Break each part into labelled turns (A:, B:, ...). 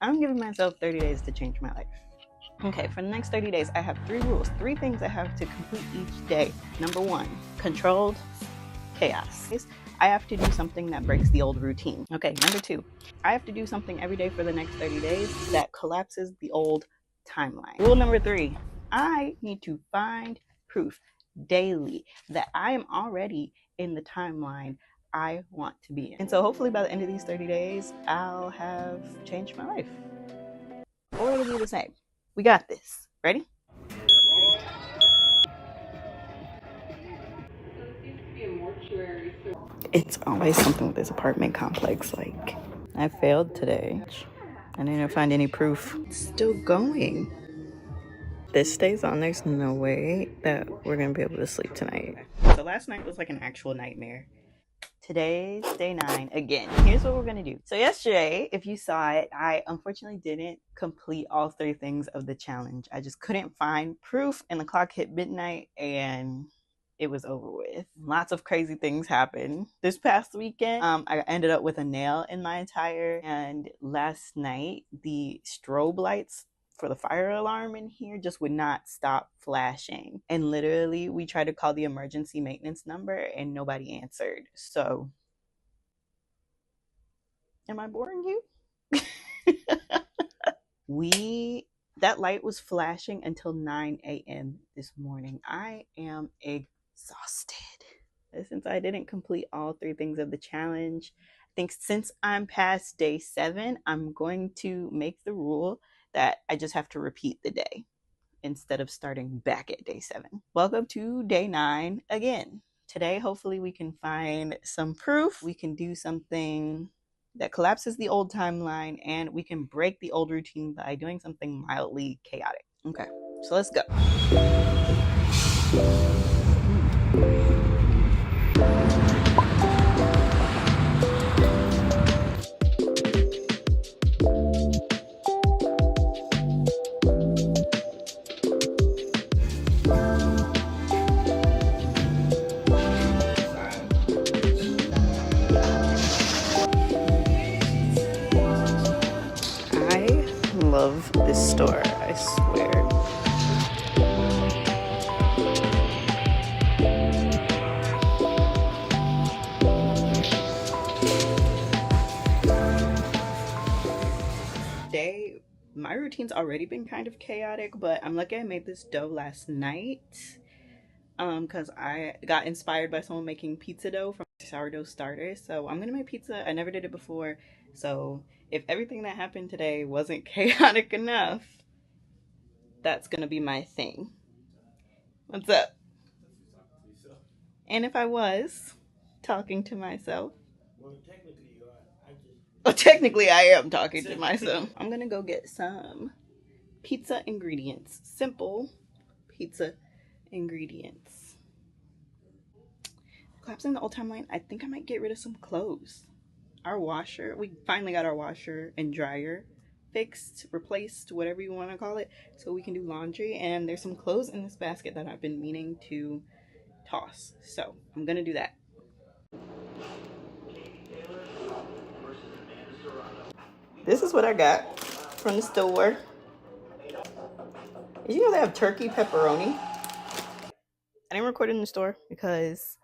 A: I'm giving myself 30 days to change my life. Okay, for the next 30 days, I have 3 rules, 3 things I have to complete each day. Number 1, controlled chaos. I have to do something that breaks the old routine. Okay, number 2, I have to do something every day for the next 30 days that collapses the old timeline. Rule number 3, I need to find proof daily that I am already in the timeline I want to be in. And so hopefully by the end of these 30 days, I'll have changed my life. Or it'll be the same. We got this. Ready? It's always something with this apartment complex. Like, I failed today. I didn't find any proof. It's still going. This stays on. There's no way that we're gonna be able to sleep tonight. So last night was like an actual nightmare. Today's day 9 again. Here's what we're gonna do. So yesterday, if you saw it, I unfortunately didn't complete all 3 things of the challenge. I just couldn't find proof, and the clock hit midnight, and it was over with. Lots of crazy things happened. This past weekend, I ended up with a nail in my tire, and last night the strobe lights for the fire alarm in here just would not stop flashing. And literally, we tried to call the emergency maintenance number and nobody answered. So, am I boring you? That light was flashing until 9 a.m. this morning. I am exhausted. Since I didn't complete all 3 things of the challenge, I think since I'm past day 7, I'm going to make the rule that I just have to repeat the day instead of starting back at day 7. Welcome to day 9 again. Today, hopefully, we can find some proof. We can do something that collapses the old timeline, and we can break the old routine by doing something mildly chaotic. Okay, so let's go. I love this store, I swear. My routine's already been kind of chaotic, but I'm lucky I made this dough last night because I got inspired by someone making pizza dough from sourdough starter. So I'm gonna make pizza. I never did it before, so if everything that happened today wasn't chaotic enough, that's gonna be my thing. What's up? And if I was talking to myself, well, technically I am talking to myself. I'm gonna go get some pizza ingredients. Simple pizza ingredients. Collapsing the old timeline, I think I might get rid of some clothes. Our washer, we finally got our washer and dryer fixed, replaced, whatever you want to call it, so we can do laundry. And there's some clothes in this basket that I've been meaning to toss. So I'm gonna do that. This is what I got from the store. Did you know they have turkey pepperoni? I didn't record it in the store because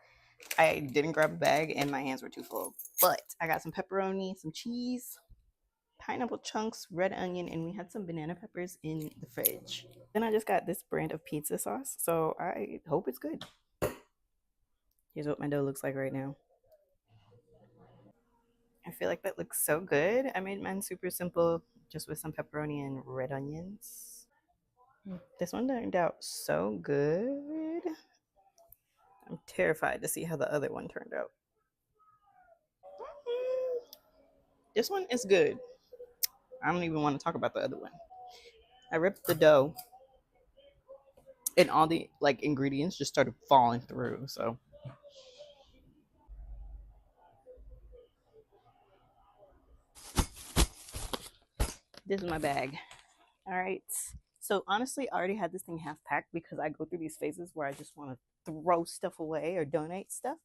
A: I didn't grab a bag and my hands were too full. But I got some pepperoni, some cheese, pineapple chunks, red onion, and we had some banana peppers in the fridge. Then I just got this brand of pizza sauce, so I hope it's good. Here's what my dough looks like right now. I feel like that looks so good. I made mine super simple, just with some pepperoni and red onions. This one turned out so good. I'm terrified to see how the other one turned out. This one is good. I don't even want to talk about the other one. I ripped the dough and all the ingredients just started falling through. So this is my bag. All right. So honestly, I already had this thing half packed because I go through these phases where I just want to throw stuff away or donate stuff.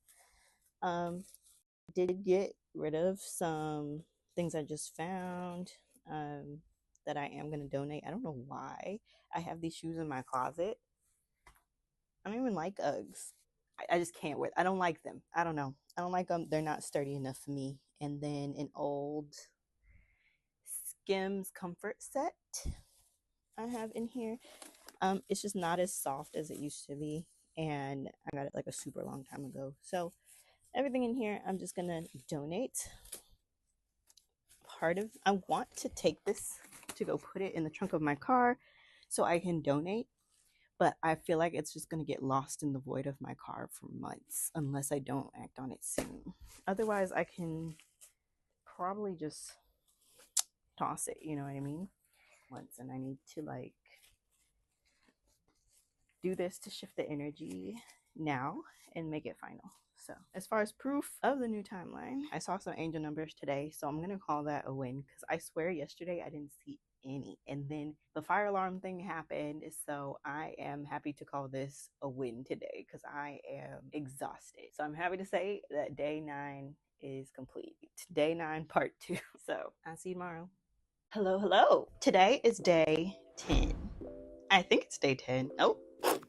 A: Did get rid of some things I just found. that I am going to donate. I don't know why I have these shoes in my closet. I don't even like Uggs. I just can't wear. I don't like them. I don't know. I don't like them. They're not sturdy enough for me. And then an old Skims comfort set I have in here. It's just not as soft as it used to be, and I got it like a super long time ago. So everything in here, I'm just gonna donate. I want to take this to go put it in the trunk of my car so I can donate, but I feel like it's just gonna get lost in the void of my car for months unless I don't act on it soon. Otherwise, I can probably just toss it, you know what I mean? Once, and I need to like do this to shift the energy now and make it final. So as far as proof of the new timeline, I saw some angel numbers today, so I'm gonna call that a win, because I swear yesterday I didn't see any, and then the fire alarm thing happened. So I am happy to call this a win today because I am exhausted. So I'm happy to say that day 9 is complete. Day 9 part 2. So I'll see you tomorrow. Hello. Today is day 10. I think it's day 10. Oh,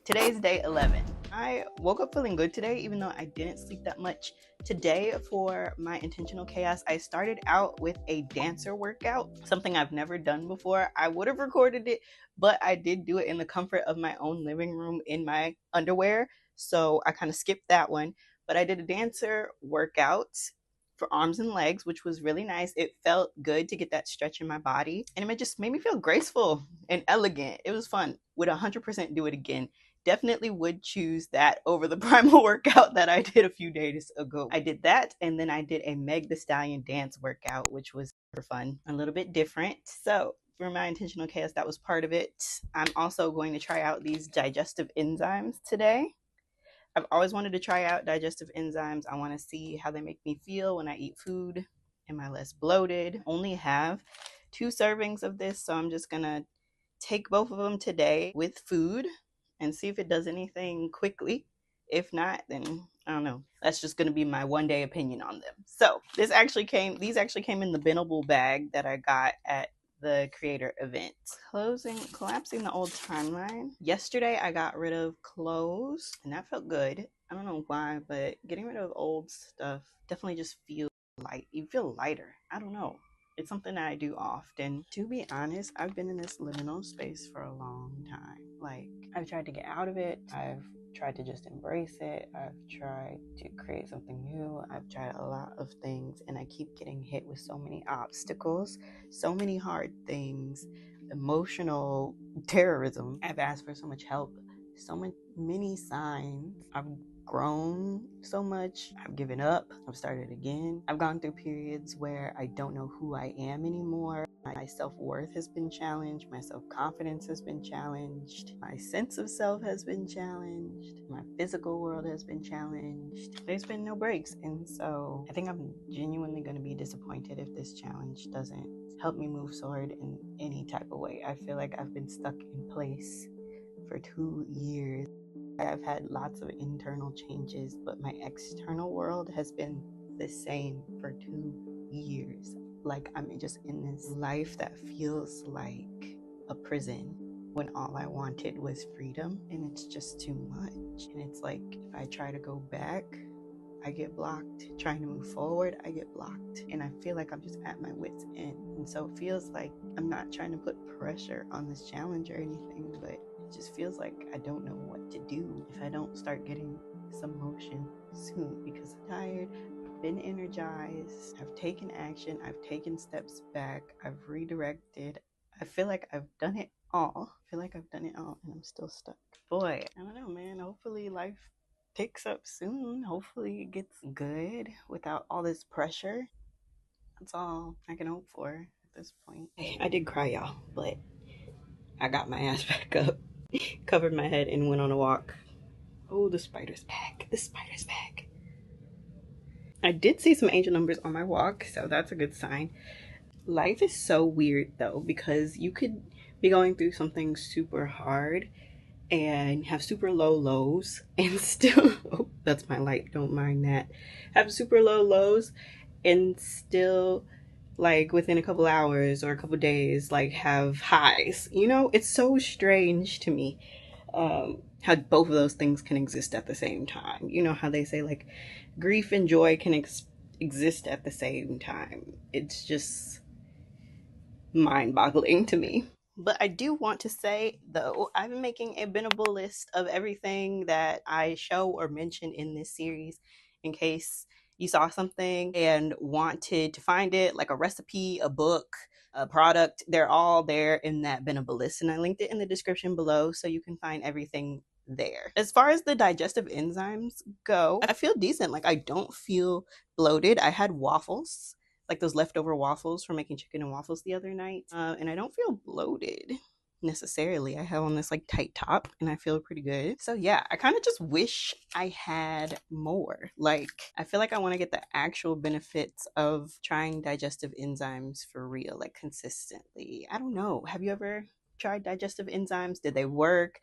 A: today's day 11. I woke up feeling good today, even though I didn't sleep that much. Today, for my intentional chaos, I started out with a dancer workout, something I've never done before. I would have recorded it, but I did do it in the comfort of my own living room in my underwear. So I kind of skipped that one. But I did a dancer workout for arms and legs, which was really nice. It felt good to get that stretch in my body, and it just made me feel graceful and elegant. It was fun. Would 100% do it again. Definitely would choose that over the primal workout that I did a few days ago. I did that, and then I did a Meg the Stallion dance workout, which was super fun, a little bit different. So for my intentional chaos, that was part of it. I'm also going to try out these digestive enzymes today. I've always wanted to try out digestive enzymes. I want to see how they make me feel when I eat food. Am I less bloated? Only have 2 servings of this, so I'm just gonna take both of them today with food and see if it does anything quickly. If not, then I don't know. That's just gonna be my one day opinion on them. So these actually came in the Bendable bag that I got at the creator event. Collapsing the old timeline. Yesterday I got rid of clothes, and that felt good. I don't know why, but getting rid of old stuff definitely just feels light. You feel lighter. I don't know. It's something that I do often. To be honest, I've been in this liminal space for a long time. Like, I've tried to get out of it. I've tried to just embrace it. I've tried to create something new. I've tried a lot of things, and I keep getting hit with so many obstacles, so many hard things, emotional terrorism. I've asked for so much help, so many signs. I've grown so much. I've given up. I've started again. I've gone through periods where I don't know who I am anymore. My self-worth has been challenged. My self-confidence has been challenged. My sense of self has been challenged. My physical world has been challenged. There's been no breaks. And so I think I'm genuinely going to be disappointed if this challenge doesn't help me move forward in any type of way. I feel like I've been stuck in place for 2 years. I've had lots of internal changes, but my external world has been the same for 2 years. Like, I'm just in this life that feels like a prison when all I wanted was freedom, and it's just too much. And it's like, if I try to go back, I get blocked. Trying to move forward, I get blocked. And I feel like I'm just at my wit's end. And so it feels like I'm not trying to put pressure on this challenge or anything, but it just feels like I don't know what to do if I don't start getting some motion soon, because I'm tired. I've been energized. I've taken action. I've taken steps back. I've redirected. I feel like I've done it all. And I'm still stuck. Boy, I don't know, man. Hopefully life picks up soon. Hopefully it gets good without all this pressure. That's all I can hope for at this point. I did cry, y'all, but I got my ass back up, covered my head, and went on a walk. Oh, the spider's back. I did see some angel numbers on my walk, so that's a good sign. Life is so weird though, because you could be going through something super hard and have super low lows and still oh, that's my light, don't mind that, have super low lows and still like within a couple hours or a couple days, like have highs. You know, it's so strange to me how both of those things can exist at the same time. You know how they say like grief and joy can exist at the same time. It's just mind boggling to me. But I do want to say, though, I've been making a binnable list of everything that I show or mention in this series in case you saw something and wanted to find it, like a recipe, a book, a product. They're all there in that binnable list, and I linked it in the description below so you can find everything there. As far as the digestive enzymes go, I feel decent. Like, I don't feel bloated. I had waffles, like those leftover waffles from making chicken and waffles the other night. And I don't feel bloated necessarily. I have on this like tight top and I feel pretty good. So yeah, I kind of just wish I had more. Like, I feel like I want to get the actual benefits of trying digestive enzymes for real, like consistently. I don't know. Have you ever tried digestive enzymes? Did they work?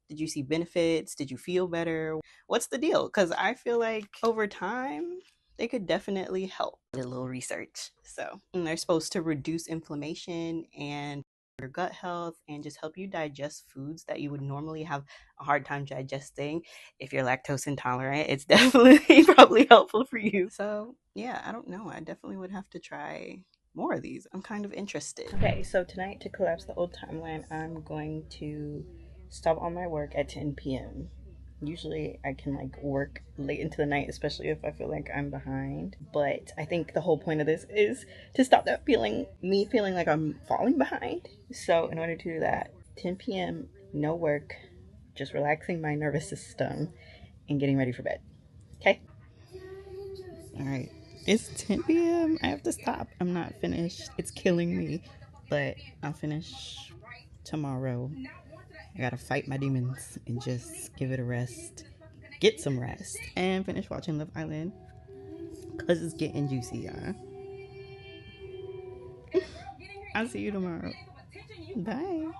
A: Did you see benefits? Did you feel better? What's the deal? Because I feel like over time, they could definitely help. A little research. So, and they're supposed to reduce inflammation and your gut health and just help you digest foods that you would normally have a hard time digesting. If you're lactose intolerant, it's definitely probably helpful for you. So yeah, I don't know. I definitely would have to try more of these. I'm kind of interested. Okay, so tonight, to collapse the old timeline, I'm going to stop all my work at 10 p.m. Usually I can like work late into the night, especially if I feel like I'm behind. But I think the whole point of this is to stop that feeling, me feeling like I'm falling behind. So in order to do that, 10 p.m., no work, just relaxing my nervous system and getting ready for bed. Okay? All right. It's 10 p.m. I have to stop. I'm not finished. It's killing me. But I'll finish tomorrow. I gotta fight my demons and just give it a rest, get some rest, and finish watching Love Island because it's getting juicy, y'all. I'll see you tomorrow. Bye.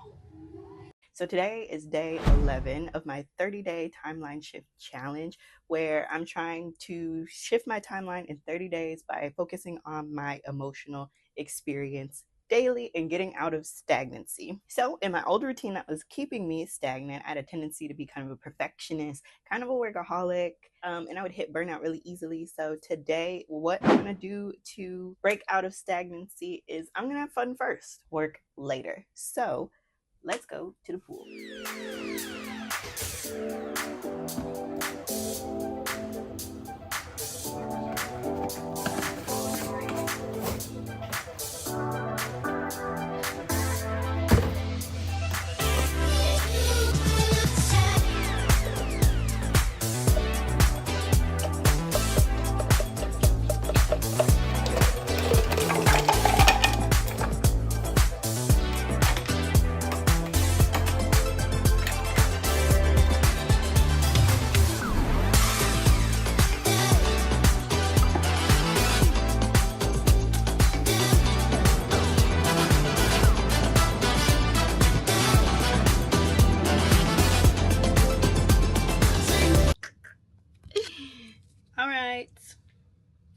A: So today is day 11 of my 30-day timeline shift challenge, where I'm trying to shift my timeline in 30 days by focusing on my emotional experience daily and getting out of stagnancy. So in my old routine that was keeping me stagnant, I had a tendency to be kind of a perfectionist, kind of a workaholic, and I would hit burnout really easily. So today, what I'm gonna do to break out of stagnancy is I'm gonna have fun first, work later. So let's go to the pool.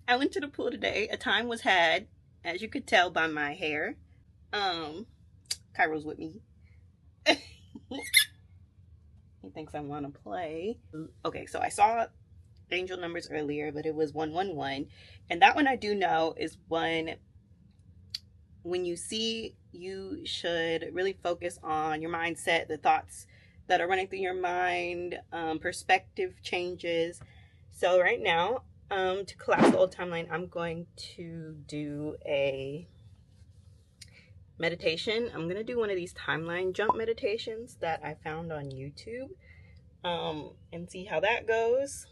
A: I went to the pool today. A time was had, as you could tell by my hair. Cairo's with me. He thinks I want to play. Okay, so I saw angel numbers earlier, but it was 111. And that one I do know is one, when you see, you should really focus on your mindset, the thoughts that are running through your mind, perspective changes. So right now, to collapse the old timeline, I'm going to do a meditation. I'm going to do one of these timeline jump meditations that I found on YouTube, and see how that goes.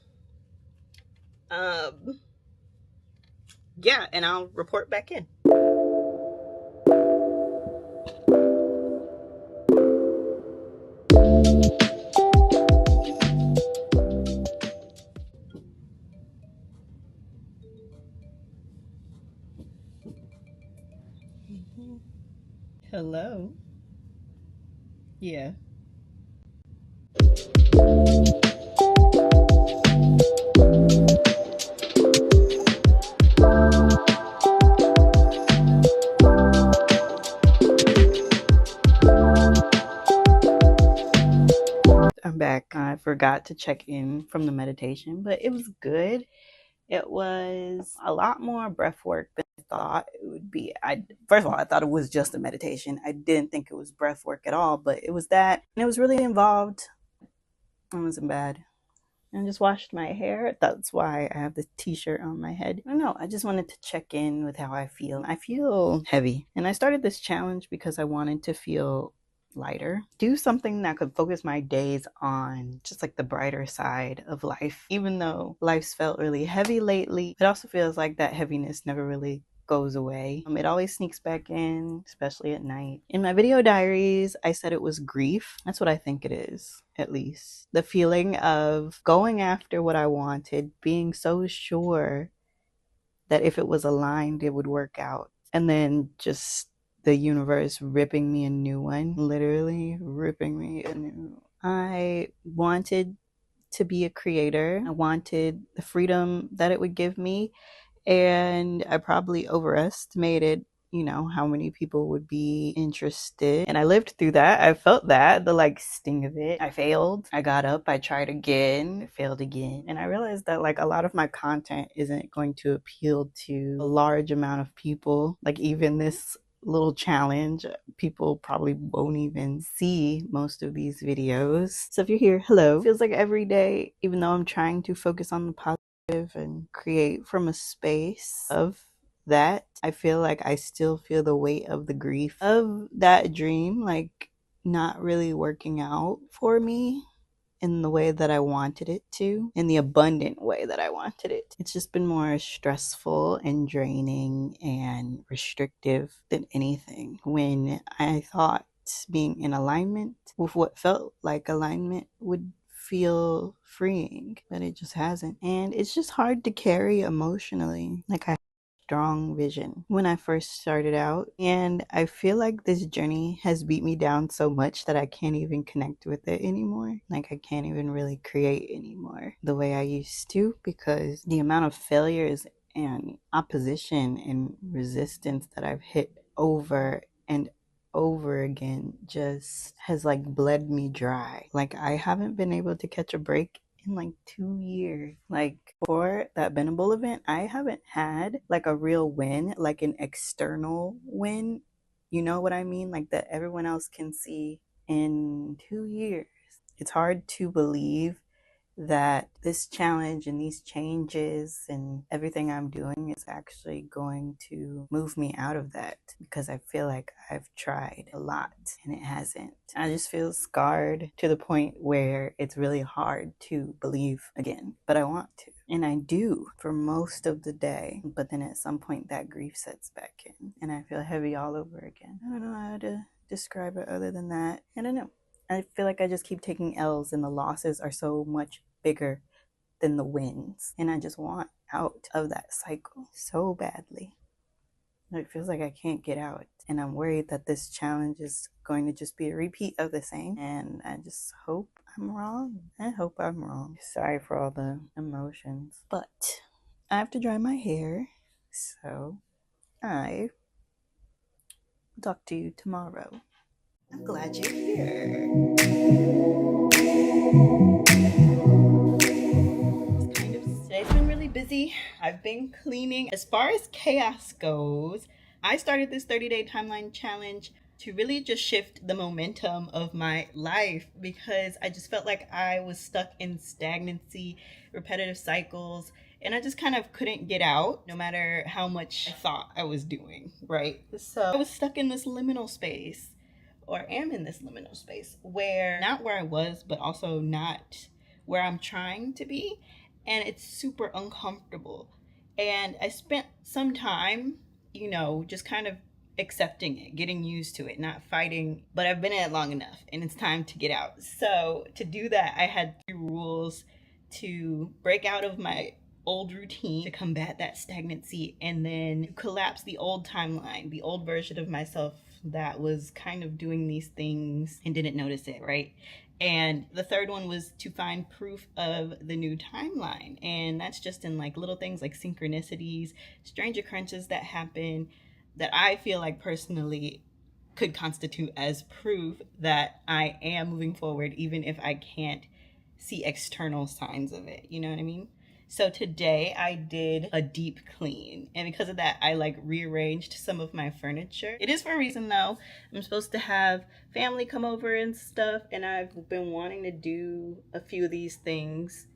A: Yeah, and I'll report back in. Hello. Yeah. I'm back. I forgot to check in from the meditation, but it was good. It was a lot more breath work than I thought it would be. First of all, I thought it was just a meditation. I didn't think it was breath work at all, but it was that. And it was really involved. It wasn't bad. I just washed my hair. That's why I have the t-shirt on my head. I don't know. I just wanted to check in with how I feel. I feel heavy. And I started this challenge because I wanted to feel lighter. Do something that could focus my days on just like the brighter side of life. Even though life's felt really heavy lately, it also feels like that heaviness never really goes away. It always sneaks back in, especially at night. In my video diaries, I said it was grief. That's what I think it is, at least. The feeling of going after what I wanted, being so sure that if it was aligned, it would work out. And then just the universe ripping me a new one, literally ripping me a new. I wanted to be a creator. I wanted the freedom that it would give me. And I probably overestimated, how many people would be interested. And I lived through that. I felt that, the like sting of it. I failed. I got up. I tried again, failed again. And I realized that like a lot of my content isn't going to appeal to a large amount of people. Like even this little challenge, people probably won't even see most of these videos. So if you're here, hello. It feels like every day, even though I'm trying to focus on the positive and create from a space of that, I feel like I still feel the weight of the grief of that dream, like not really working out for me in the way that I wanted it to, in the abundant way that I wanted it. It's just been more stressful and draining and restrictive than anything. When I thought being in alignment with what felt like alignment would feel freeing, but it just hasn't. And it's just hard to carry emotionally. Like I strong vision when I first started out, and I feel like this journey has beat me down so much that I can't even connect with it anymore. Like I can't even really create anymore the way I used to, because the amount of failures and opposition and resistance that I've hit over and over again just has like bled me dry. Like I haven't been able to catch a break in like 2 years. Like for that Benable event, I haven't had like a real win, like an external win. You know what I mean? Like that everyone else can see in 2 years. It's hard to believe that this challenge and these changes and everything I'm doing is actually going to move me out of that, because I feel like I've tried a lot and it hasn't. I just feel scarred to the point where it's really hard to believe again, but I want to. And I do for most of the day, but then at some point that grief sets back in and I feel heavy all over again. I don't know how to describe it other than that. I don't know. I feel like I just keep taking L's and the losses are so much bigger than the wins. And I just want out of that cycle so badly. It feels like I can't get out. And I'm worried that this challenge is going to just be a repeat of the same. And I just hope I'm wrong. I hope I'm wrong. Sorry for all the emotions. But I have to dry my hair. So I will talk to you tomorrow. I'm glad you're here. Today's been really busy. I've been cleaning. As far as chaos goes, I started this 30-day timeline challenge to really just shift the momentum of my life, because I just felt like I was stuck in stagnancy, repetitive cycles, and I just kind of couldn't get out no matter how much I thought I was doing, right? So I was stuck in this liminal space, or am in this liminal space, where not where I was, but also not where I'm trying to be. And it's super uncomfortable. And I spent some time, just kind of accepting it, getting used to it, not fighting, but I've been in it long enough and it's time to get out. So to do that, I had 3 rules to break out of my old routine, to combat that stagnancy, and then collapse the old timeline, the old version of myself that was kind of doing these things and didn't notice it, right? And the third one was to find proof of the new timeline. And that's just in like little things like synchronicities, strange occurrences that happen that I feel like personally could constitute as proof that I am moving forward, even if I can't see external signs of it. You know what I mean? So today I did a deep clean, and because of that, I like rearranged some of my furniture. It is for a reason though. I'm supposed to have family come over and stuff, and I've been wanting to do a few of these things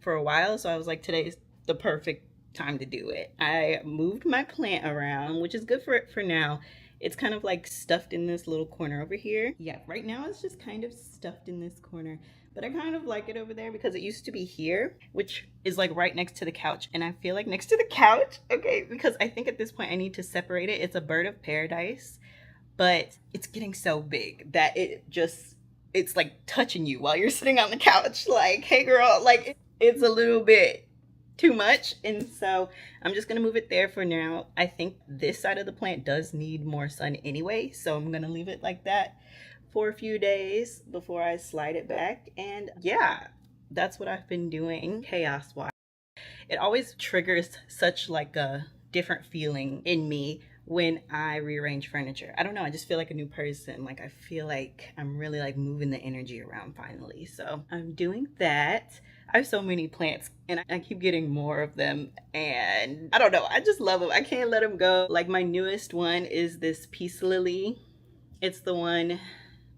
A: for a while. So I was like, today's the perfect time to do it. I moved my plant around, which is good for it for now. It's kind of like stuffed in this little corner over here. Yeah, right now it's just kind of stuffed in this corner. But I kind of like it over there because it used to be here, which is like right next to the couch. And I feel like next to the couch, okay, because I think at this point I need to separate it. It's a bird of paradise, but it's getting so big that it's like touching you while you're sitting on the couch. Like, hey girl, like it's a little bit too much. And so I'm just gonna move it there for now. I think this side of the plant does need more sun anyway, so I'm gonna leave it like that for a few days before I slide it back. And yeah, that's what I've been doing chaos wise. It always triggers such like a different feeling in me when I rearrange furniture. I don't know, I just feel like a new person. Like I feel like I'm really like moving the energy around finally. So I'm doing that. I have so many plants and I keep getting more of them, and I don't know, I just love them. I can't let them go. Like my newest one is this peace lily. It's the one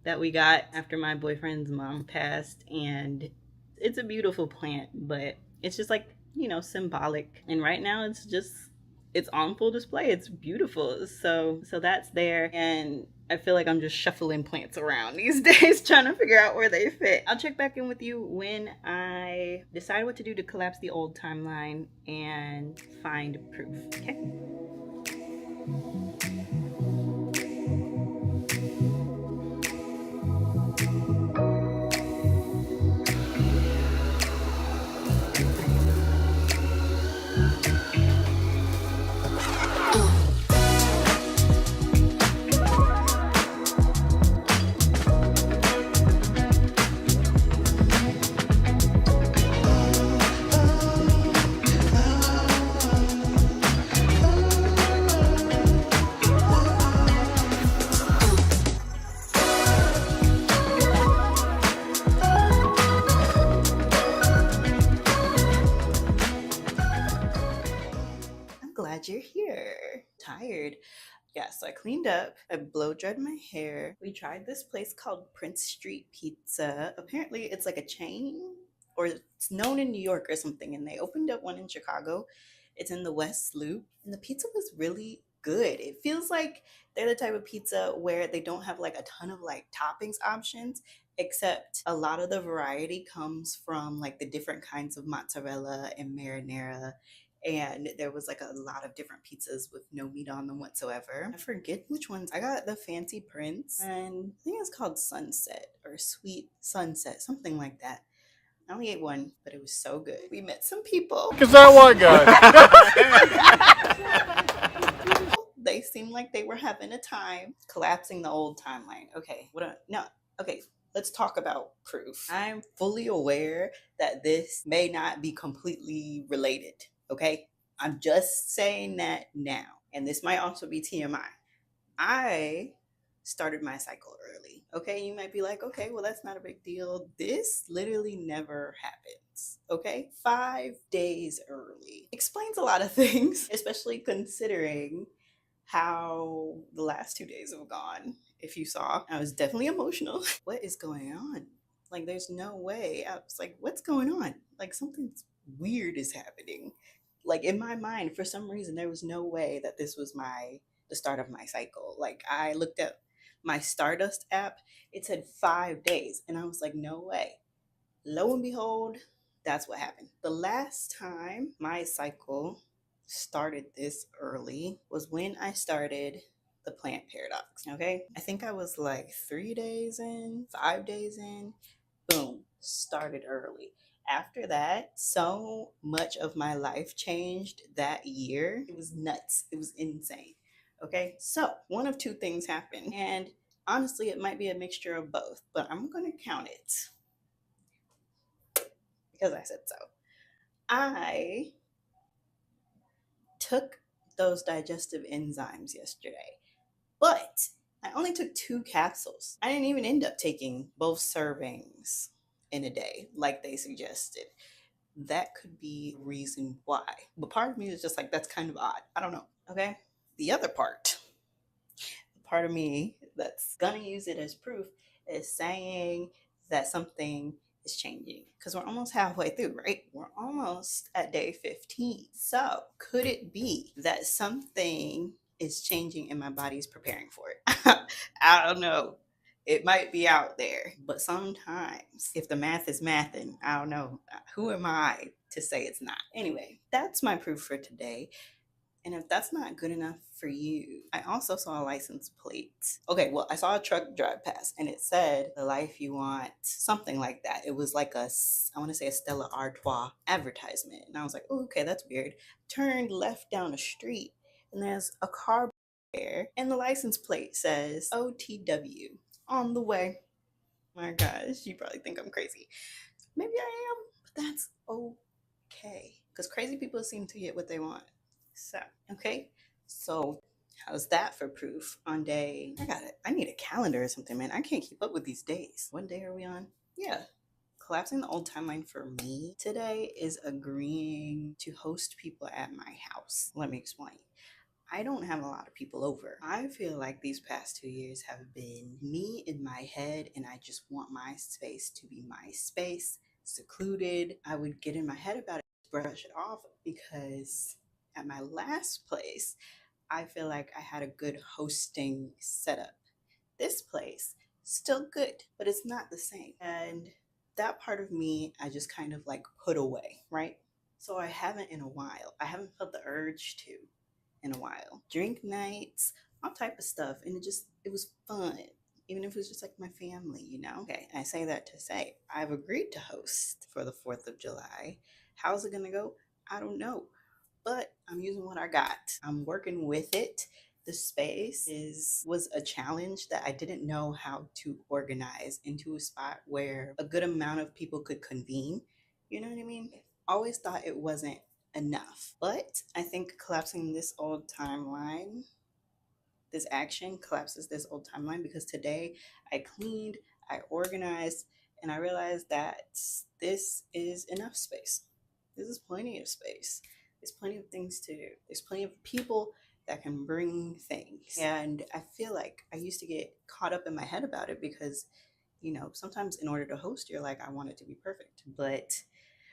A: that we got after my boyfriend's mom passed, and it's a beautiful plant, but it's just like, you know, symbolic. And right now it's on full display. It's beautiful. So that's there, and I feel like I'm just shuffling plants around these days trying to figure out where they fit. I'll check back in with you when I decide what to do to collapse the old timeline and find proof. Okay. Glad you're here. Tired. Yeah, so I cleaned up. I blow dried my hair. We tried this place called Prince Street Pizza. Apparently, it's like a chain, or it's known in New York or something. And they opened up one in Chicago. It's in the West Loop. And the pizza was really good. It feels like they're the type of pizza where they don't have like a ton of like toppings options, except a lot of the variety comes from like the different kinds of mozzarella and marinara, and there was like a lot of different pizzas with no meat on them whatsoever. I forget which ones. I got the Fancy Prince, and I think it's called Sunset or Sweet Sunset, something like that. I only ate one, but it was so good. We met some people.
B: Because that one guy.
A: They seemed like they were having a time collapsing the old timeline. Okay, okay, let's talk about proof. I'm fully aware that this may not be completely related. Okay, I'm just saying that now. And this might also be TMI. I started my cycle early. Okay, you might be like, okay, well, that's not a big deal. This literally never happens. Okay, 5 days early explains a lot of things, especially considering how the last 2 days have gone. If you saw, I was definitely emotional. What is going on? Like, there's no way. I was like, what's going on? Like, something weird is happening. Like, in my mind, for some reason, there was no way that this was the start of my cycle. Like, I looked at my Stardust app, it said 5 days, and I was like, no way. Lo and behold, that's what happened. The last time my cycle started this early was when I started the plant paradox. Okay, I think I was like 3 days in, 5 days in, boom, started early. After that, so much of my life changed that year. It was nuts. It was insane. Okay, so one of two things happened, and honestly, it might be a mixture of both, but I'm going to count it because I said so. I took those digestive enzymes yesterday, but I only took 2 capsules. I didn't even end up taking both servings in a day like they suggested. That could be a reason why. But part of me is just like, that's kind of odd. I don't know. Okay. The other part of me that's gonna use it as proof is saying that something is changing because we're almost halfway through, right? We're almost at day 15. So could it be that something is changing and my body's preparing for it? I don't know. It might be out there, but sometimes if the math is mathing, I don't know. Who am I to say it's not? Anyway, that's my proof for today. And if that's not good enough for you, I also saw a license plate. Okay, well, I saw a truck drive past and it said the life you want, something like that. It was like I want to say a Stella Artois advertisement. And I was like, oh, okay, that's weird. Turned left down the street and there's a car there and the license plate says OTW on the way. My gosh, you probably think I'm crazy. Maybe I am, but that's okay. Because crazy people seem to get what they want. So, okay. So, how's that for proof on day? I got it. I need a calendar or something, man. I can't keep up with these days. What day are we on? Yeah. Collapsing the old timeline for me today is agreeing to host people at my house. Let me explain. I don't have a lot of people over. I feel like these past 2 years have been me in my head, and I just want my space to be my space, secluded. I would get in my head about it, brush it off, because at my last place, I feel like I had a good hosting setup. This place, still good, but it's not the same. And that part of me, I just kind of like put away, right? So I haven't in a while. I haven't felt the urge to in a while. Drink nights, all type of stuff. And it was fun. Even if it was just like my family, you know? Okay, I say that to say I've agreed to host for the 4th of July. How's it gonna go? I don't know. But I'm using what I got. I'm working with it. The space was a challenge that I didn't know how to organize into a spot where a good amount of people could convene. You know what I mean? Always thought it wasn't enough. But I think collapsing this old timeline, this action collapses this old timeline because today I cleaned, I organized, and I realized that this is enough space. This is plenty of space. There's plenty of things to do. There's plenty of people that can bring things. And I feel like I used to get caught up in my head about it because, sometimes in order to host, you're like, I want it to be perfect. But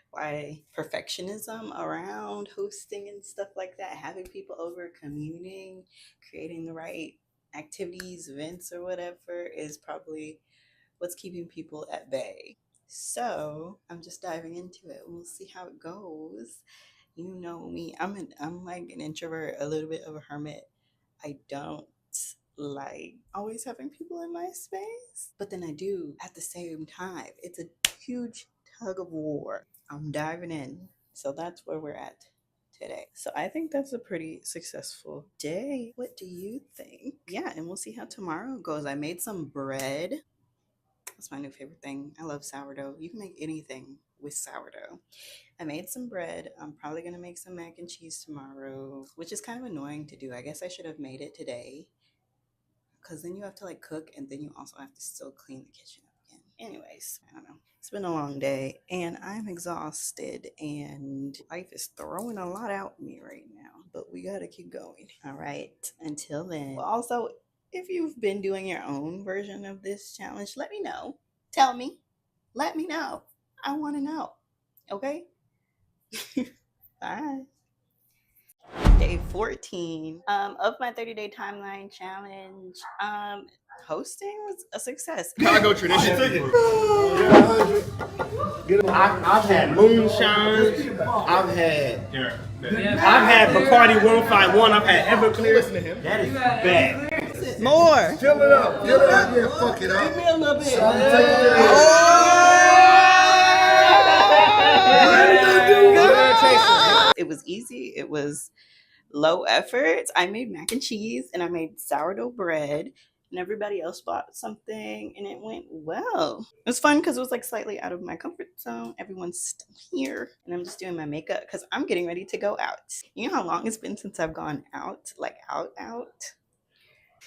A: why perfectionism around hosting and stuff like that, having people over, communing, creating the right activities, events, or whatever is probably what's keeping people at bay. So I'm just diving into it. We'll see how it goes. You know me. I'm like an introvert, a little bit of a hermit. I don't like always having people in my space, but then I do at the same time. It's a huge tug of war. I'm diving in. So that's where we're at today. So I think that's a pretty successful day. What do you think? Yeah, and we'll see how tomorrow goes. I made some bread. That's my new favorite thing. I love sourdough. You can make anything with sourdough. I made some bread. I'm probably going to make some mac and cheese tomorrow, which is kind of annoying to do. I guess I should have made it today because then you have to like cook and then you also have to still clean the kitchen up again. Anyways, I don't know. It's been a long day and I'm exhausted and life is throwing a lot out me right now, but we got to keep going. All right. Until then. Well, also, if you've been doing your own version of this challenge, let me know. Tell me. Let me know. I want to know. Okay? Bye. Day 14 of my 30-day timeline challenge. Hosting was a success.
B: I go tradition. I've had moonshine. I've had Bacardi 151. I've had Everclear. That is bad.
A: More.
B: Fill it up. Yeah, fuck it up.
A: Give me a little bit. It was easy. It was low effort. I made mac and cheese and I made sourdough bread and everybody else bought something and it went well. It was fun because it was like slightly out of my comfort zone. Everyone's still here and I'm just doing my makeup because I'm getting ready to go out. You know how long it's been since I've gone out, like out?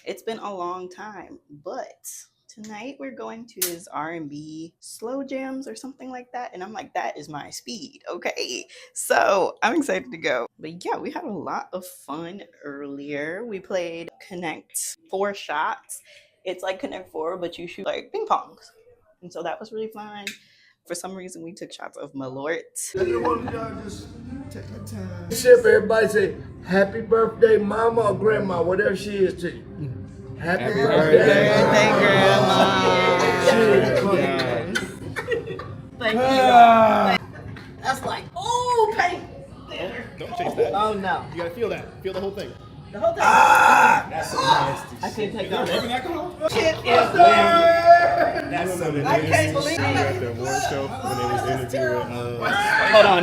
A: It's been a long time, but tonight we're going to his R&B slow jams or something like that. And I'm like, that is my speed. Okay. So I'm excited to go. But yeah, we had a lot of fun earlier. We played Connect 4 shots. It's like Connect 4, but you shoot like ping pongs. And so that was really fun. For some reason, we took shots of Malort.
B: Ship, everybody say happy birthday, mama or grandma, whatever she is to you. Happy birthday,
A: Grandma. Thank you. That's like, oh, pain.
C: Don't chase that.
A: Oh no.
C: You gotta feel that. Feel the whole thing.
A: The whole thing.
B: That's some nasty
A: I can't take on
C: Rubbing
A: it.
C: alcohol?
A: Shit is
B: That's some
A: I can't believe
C: We were
A: it.
C: at the award show when they was interviewing.
A: Hold on.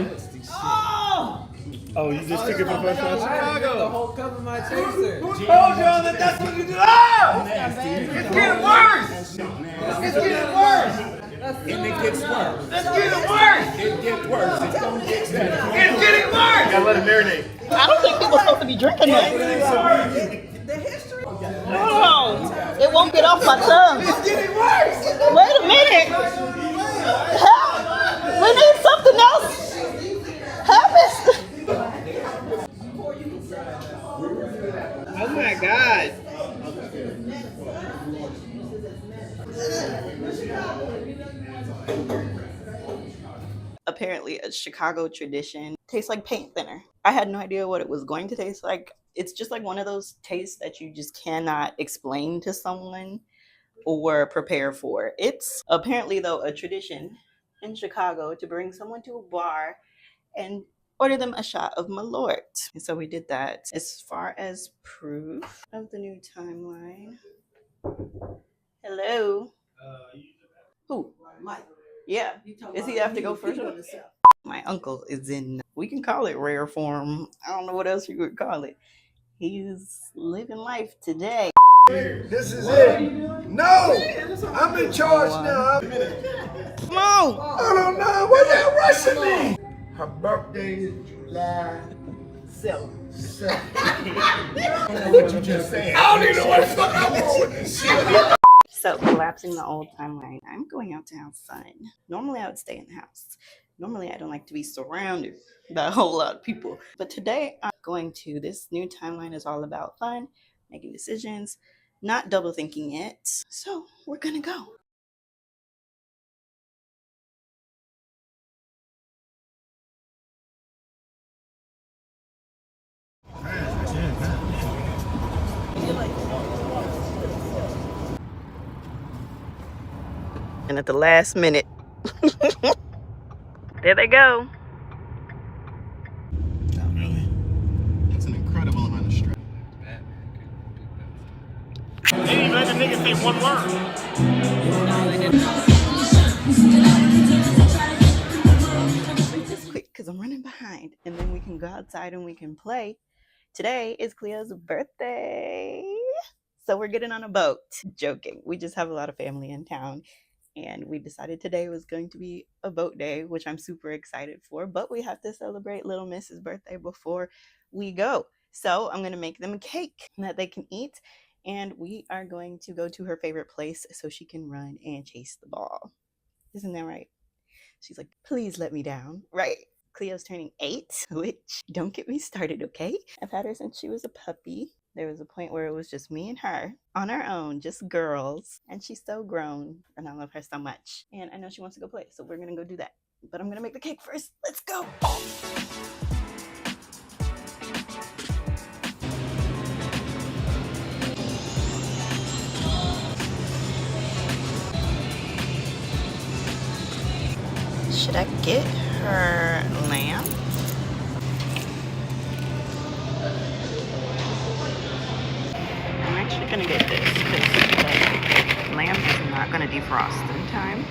C: Oh, you just took it from first class?
D: Chicago. The whole cup of my chaser.
B: Who told y'all that that's what you do? Ah! It's getting worse! It's getting worse!
C: And it gets worse.
B: It's getting worse!
C: It gets worse. It don't get better.
B: It's getting worse!
C: Gotta let it marinate.
A: I don't think people are supposed to be drinking that. Oh, it won't get off my tongue.
B: It's getting worse!
A: Wait a minute. Help. We need something else. Help us. Oh my God. Apparently, a Chicago tradition tastes like paint thinner. I had no idea what it was going to taste like. It's just like one of those tastes that you just cannot explain to someone or prepare for. It's apparently, though, a tradition in Chicago to bring someone to a bar and order them a shot of Malort. And so we did that. As far as proof of the new timeline. Hello. Who?
D: Mike.
A: Yeah. Is he have to go first? My uncle is in, we can call it rare form. I don't know what else you would call it. He's living life today.
B: This is it. No! I'm in charge now.
A: Come on.
B: I don't know. Why y'all rushing me? Her birthday is July 7th. What you just saying? I don't even know what the fuck I want with this shit.
A: So, collapsing the old timeline. I'm going out to have fun. Normally, I would stay in the house. Normally, I don't like to be surrounded by a whole lot of people. But today, I'm going to. This new timeline is all about fun, making decisions, not double thinking it. So, we're gonna go. And at the last minute, there they go.
C: Not really. That's an incredible amount of stress. They didn't even let the niggas say one word.
A: Just quick, because I'm running behind. And then we can go outside and we can play. Today is Cleo's birthday. So we're getting on a boat. Joking. We just have a lot of family in town. And we decided today was going to be a boat day, which I'm super excited for. But we have to celebrate little Miss's birthday before we go. So I'm going to make them a cake that they can eat. And we are going to go to her favorite place so she can run and chase the ball. Isn't that right? She's like, please let me down. Right. Cleo's turning 8, which don't get me started, okay? I've had her since she was a puppy. There was a point where it was just me and her on our own, just girls. And she's so grown and I love her so much. And I know she wants to go play, so we're gonna go do that. But I'm gonna make the cake first. Let's go. Should I get her lamb? I'm actually gonna get this because the lamb is not gonna defrost in time.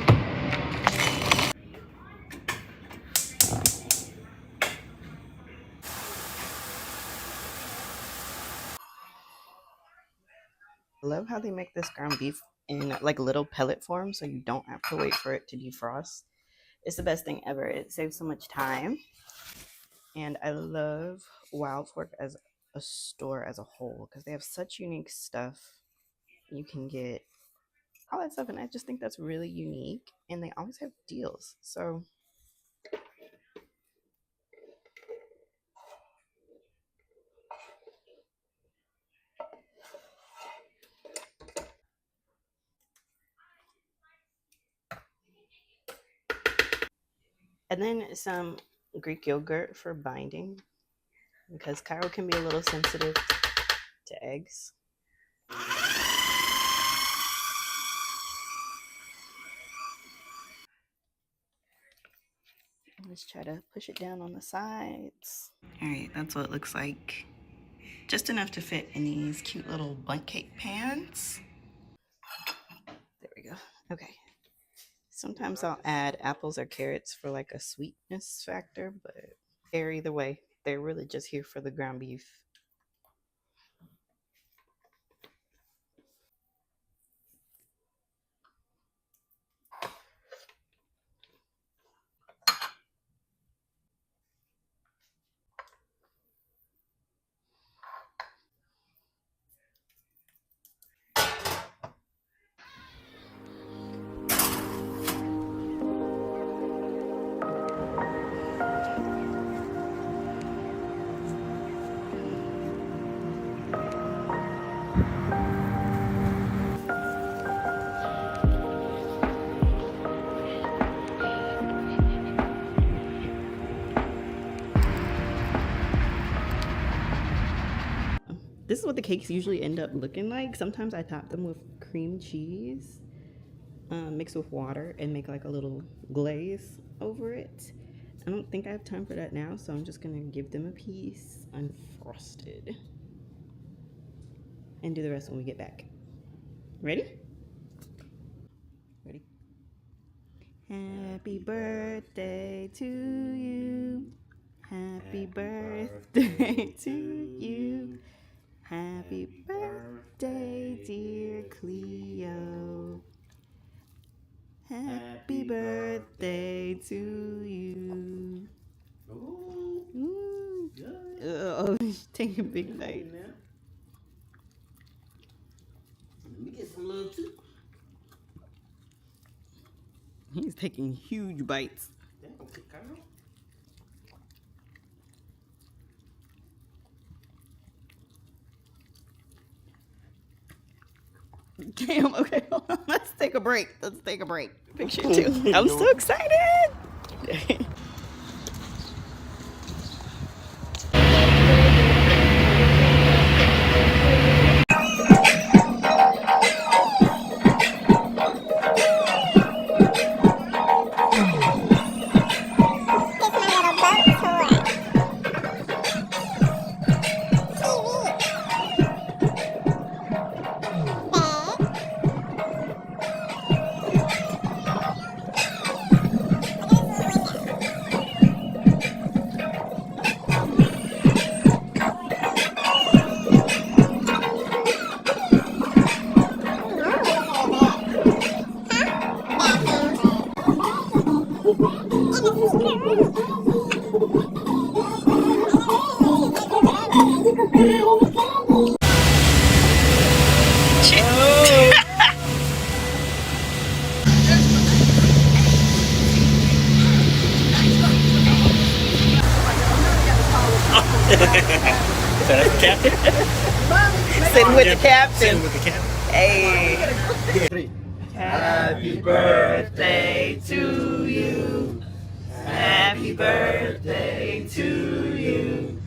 A: I love how they make this ground beef in like little pellet form so you don't have to wait for it to defrost. It's the best thing ever. It saves so much time. And I love wild pork as a store as a whole because they have such unique stuff. You can get all that stuff, and I just think that's really unique, and they always have deals. So and then some Greek yogurt for binding because Cairo can be a little sensitive to eggs. Let's try to push it down on the sides. All right, that's what it looks like. Just enough to fit in these cute little bundt cake pans. There we go. Okay. Sometimes I'll add apples or carrots for like a sweetness factor, but either way, they're really just here for the ground beef. This is what the cakes usually end up looking like. Sometimes I top them with cream cheese mixed with water and make like a little glaze over it. I don't think I have time for that now, so I'm just gonna give them a piece unfrosted and do the rest when we get back. Ready? Ready? Happy birthday to you. Happy birthday to you. Happy birthday, dear Cleo. Happy birthday to you. Ooh. Oh, take a big bite.
C: Let me get some love too.
A: He's taking huge bites. Damn, okay, hold on. Let's take a break. Picture two. I'm so excited. Sitting with the captain. Hey. Happy birthday to you. Happy birthday to you.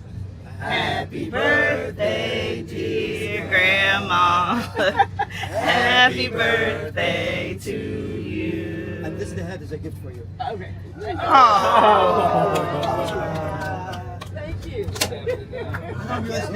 A: Happy birthday, dear Grandma. Happy birthday to you.
E: And this head is a gift for you.
F: Okay.
A: Oh.
F: Thank you.
E: I'm just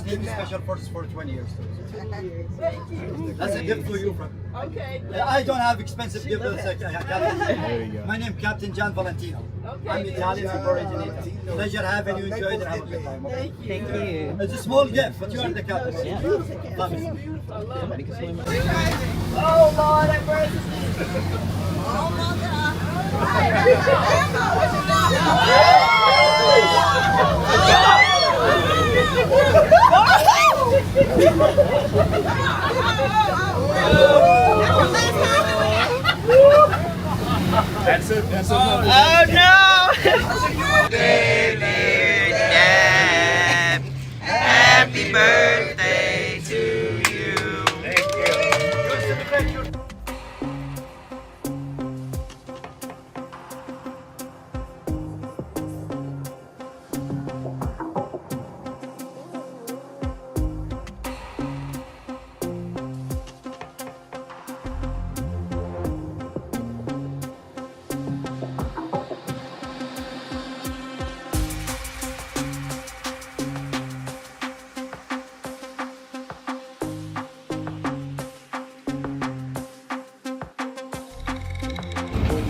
E: naming special forces for 20 years.
F: Thank you.
E: That's a gift for you, friend.
F: Okay.
E: I don't have expensive gifts. Like,
C: There you go.
E: my name is Captain Gian Valentino.
F: Okay.
E: I'm Italian from originator. Pleasure having you. Enjoy it. Have a good time. Okay?
F: Thank you.
A: Thank you.
E: It's a small gift, but you are the captain.
A: Yeah.
E: Love it.
F: I love it.
A: Swim.
F: Oh Lord, I praise you. Oh my God.
C: That's it. That's it.
A: Oh no! Dear Dad, happy birthday to you.
C: Thank you.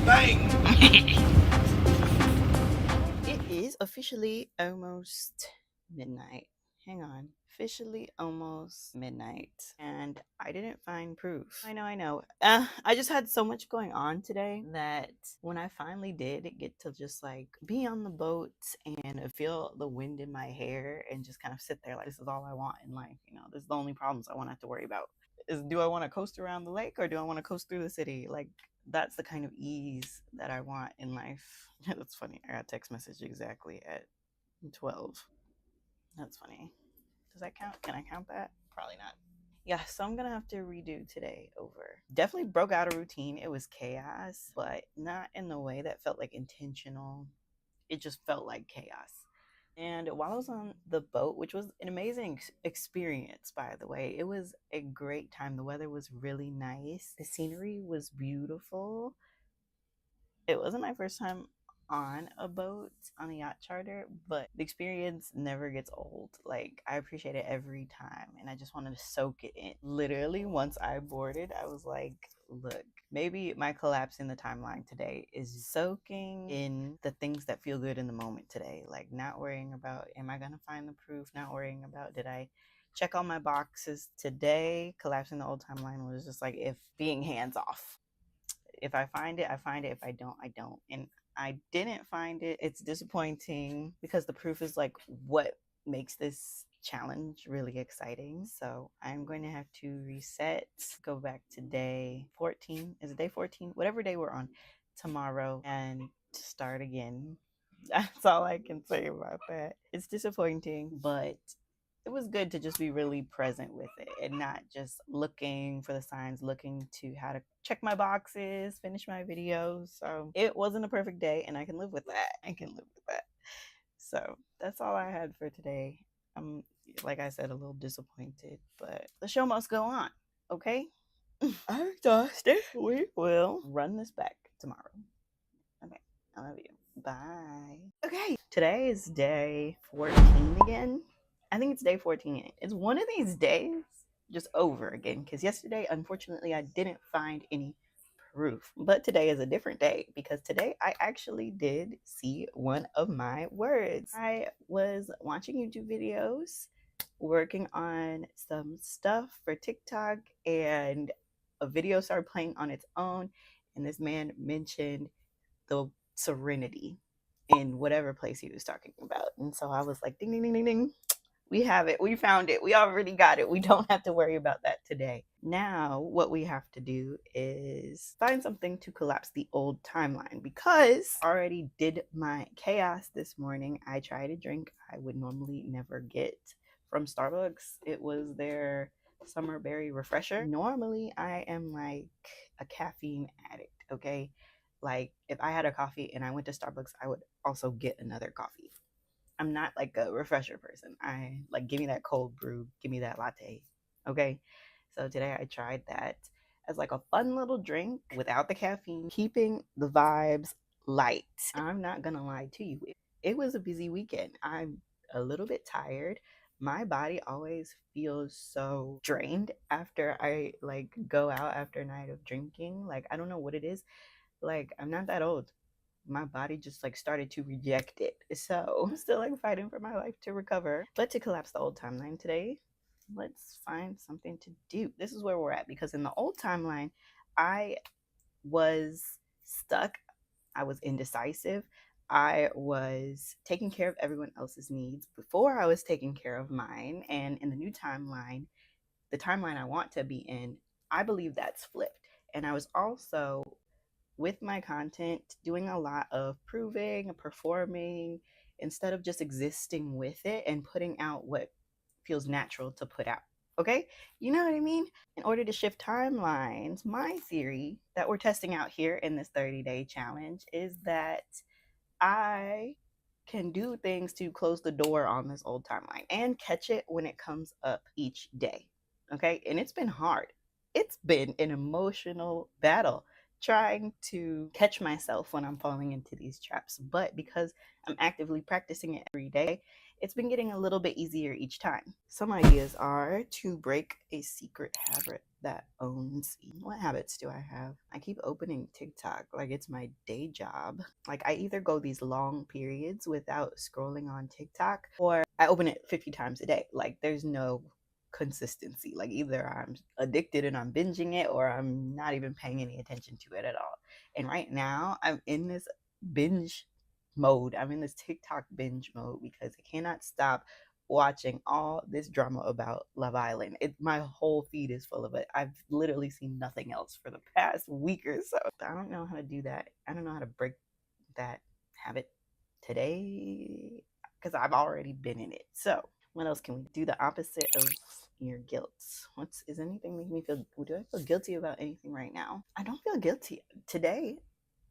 B: Bang!
A: It is officially almost midnight. Hang on. Officially almost midnight. And I didn't find proof. I know. I just had so much going on today that when I finally did get to just like be on the boat and feel the wind in my hair and just kind of sit there like this is all I want in life. This is the only problems I won't have to worry about. Do I want to coast around the lake or do I want to coast through the city? Like that's the kind of ease that I want in life. That's funny. I got a text message exactly at 12. That's funny. Does that count? Can I count that? Probably not. Yeah, so I'm gonna have to redo today over. Definitely broke out a routine. It was chaos, but not in the way that felt like intentional. It just felt like chaos. And while I was on the boat, which was an amazing experience, by the way, it was a great time. The weather was really nice. The scenery was beautiful. It wasn't my first time on a boat on a yacht charter, but the experience never gets old. Like I appreciate it every time and I just wanted to soak it in. Literally once I boarded, I was like, look, maybe my collapse in the timeline today is soaking in the things that feel good in the moment today. Like not worrying about am I gonna find the proof, not worrying about did I check all my boxes today. Collapsing the old timeline was just like if being hands off. If I find it, I find it. If I don't, I don't. And I didn't find it. It's disappointing because the proof is like what makes this challenge really exciting. So I'm going to have to reset, go back to day 14. Is it day 14? Whatever day we're on tomorrow and start again. That's all I can say about that. It's disappointing, but it was good to just be really present with it and not just looking for the signs, looking to how to check my boxes, finish my videos. So it wasn't a perfect day and I can live with that. So that's all I had for today. I'm, like I said, a little disappointed, but the show must go on. Okay? I'm exhausted. We will run this back tomorrow. Okay. I love you. Bye. Okay. Today is day 14 again. I think it's day 14. It's one of these days just over again because yesterday, unfortunately, I didn't find any proof. But today is a different day because today I actually did see one of my words. I was watching YouTube videos, working on some stuff for TikTok, and a video started playing on its own. And this man mentioned the serenity in whatever place he was talking about. And so I was like, ding, ding, ding, ding, ding. We have it. We found it. We already got it. We don't have to worry about that today. Now, what we have to do is find something to collapse the old timeline because I already did my chaos this morning. I tried a drink I would normally never get from Starbucks. It was their summer berry refresher. Normally, I am like a caffeine addict, okay? Like if I had a coffee and I went to Starbucks, I would also get another coffee. I'm not like a refresher person. I like give me that cold brew, give me that latte. Okay. So today I tried that as like a fun little drink without the caffeine, keeping the vibes light. I'm not gonna lie to you. It was a busy weekend. I'm a little bit tired. My body always feels so drained after I like go out after a night of drinking. Like I don't know what it is. Like I'm not that old. My body just like started to reject it. So I'm still like fighting for my life to recover. But to collapse the old timeline today, let's find something to do. This is where we're at because in the old timeline, I was stuck. I was indecisive. I was taking care of everyone else's needs before I was taking care of mine. And in the new timeline, the timeline I want to be in, I believe that's flipped. And I was also, with my content, doing a lot of proving, performing, instead of just existing with it and putting out what feels natural to put out. Okay? You know what I mean? In order to shift timelines, my theory that we're testing out here in this 30-day challenge is that I can do things to close the door on this old timeline and catch it when it comes up each day. Okay? And it's been hard. It's been an emotional battle trying to catch myself when I'm falling into these traps. But because I'm actively practicing it every day, it's been getting a little bit easier each time. Some ideas are to break a secret habit that owns me. What habits do I have? I keep opening TikTok like it's my day job. Like I either go these long periods without scrolling on TikTok or I open it 50 times a day. Like there's no consistency. Like either I'm addicted and I'm binging it or I'm not even paying any attention to it at all. And right now I'm in this binge mode. I'm in this TikTok binge mode because I cannot stop watching all this drama about Love Island. My whole feed is full of it. I've literally seen nothing else for the past week or so. I don't know how to do that. I don't know how to break that habit today because I've already been in it. So what else can we do? The opposite of your guilt. Is anything making me feel, do I feel guilty about anything right now? I don't feel guilty today.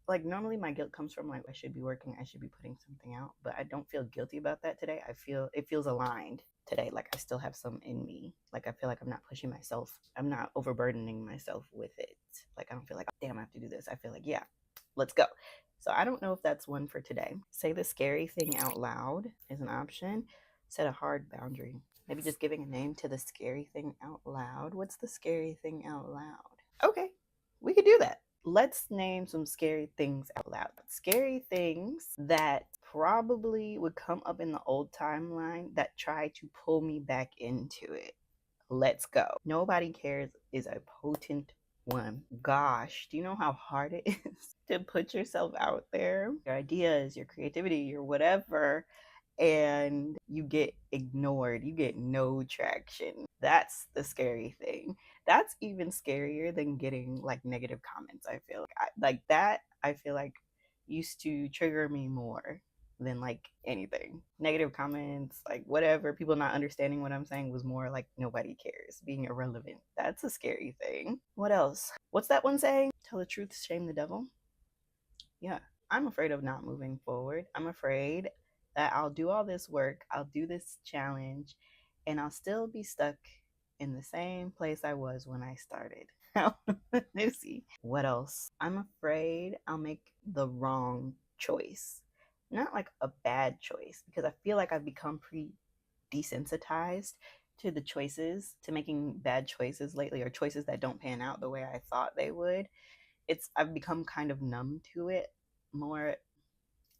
A: Like normally my guilt comes from like I should be working, I should be putting something out, but I don't feel guilty about that today. I feel it feels aligned today. Like I still have some in me. Like I feel like I'm not pushing myself. I'm not overburdening myself with it. Like I don't feel like damn I have to do this. I feel like yeah, let's go. So I don't know if that's one for today. Say the scary thing out loud is an option. Set a hard boundary. Maybe just giving a name to the scary thing out loud. What's the scary thing out loud? Okay, we could do that. Let's name some scary things out loud. Scary things that probably would come up in the old timeline that try to pull me back into it. Let's go. Nobody cares is a potent one. Gosh, do you know how hard it is to put yourself out there? Your ideas, your creativity, your whatever, and you get ignored. You get no traction. That's the scary thing. That's even scarier than getting like negative comments. I feel like that. I feel like used to trigger me more than like anything. Negative comments, like whatever, people not understanding what I'm saying was more like nobody cares, being irrelevant. That's a scary thing. What else? What's that one saying? Tell the truth, shame the devil. Yeah, I'm afraid of not moving forward. I'm afraid that I'll do all this work, I'll do this challenge, and I'll still be stuck in the same place I was when I started. Lucy. What else? I'm afraid I'll make the wrong choice. Not like a bad choice, because I feel like I've become desensitized to the choices, to making bad choices lately, or choices that don't pan out the way I thought they would. I've become kind of numb to it, more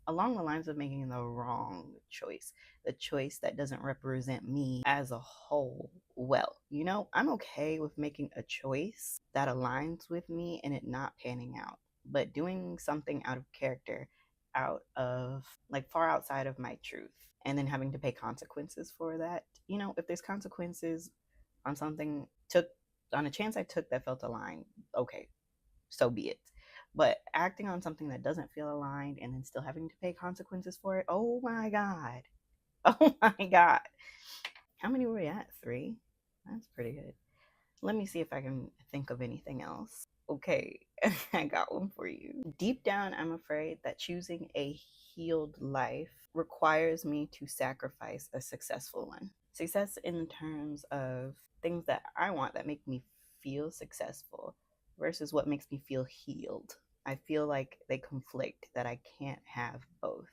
A: along the lines of making the wrong choice, the choice that doesn't represent me as a whole well. You know, I'm okay with making a choice that aligns with me and it not panning out, but doing something out of character, out of like far outside of my truth, and then having to pay consequences for that. You know, if there's consequences on something on a chance I took that felt aligned, okay, so be it. But acting on something that doesn't feel aligned and then still having to pay consequences for it, oh my God. Oh my God. How many were we at? 3? That's pretty good. Let me see if I can think of anything else. Okay, I got one for you. Deep down, I'm afraid that choosing a healed life requires me to sacrifice a successful one. Success in terms of things that I want that make me feel successful versus what makes me feel healed. I feel like they conflict, that I can't have both,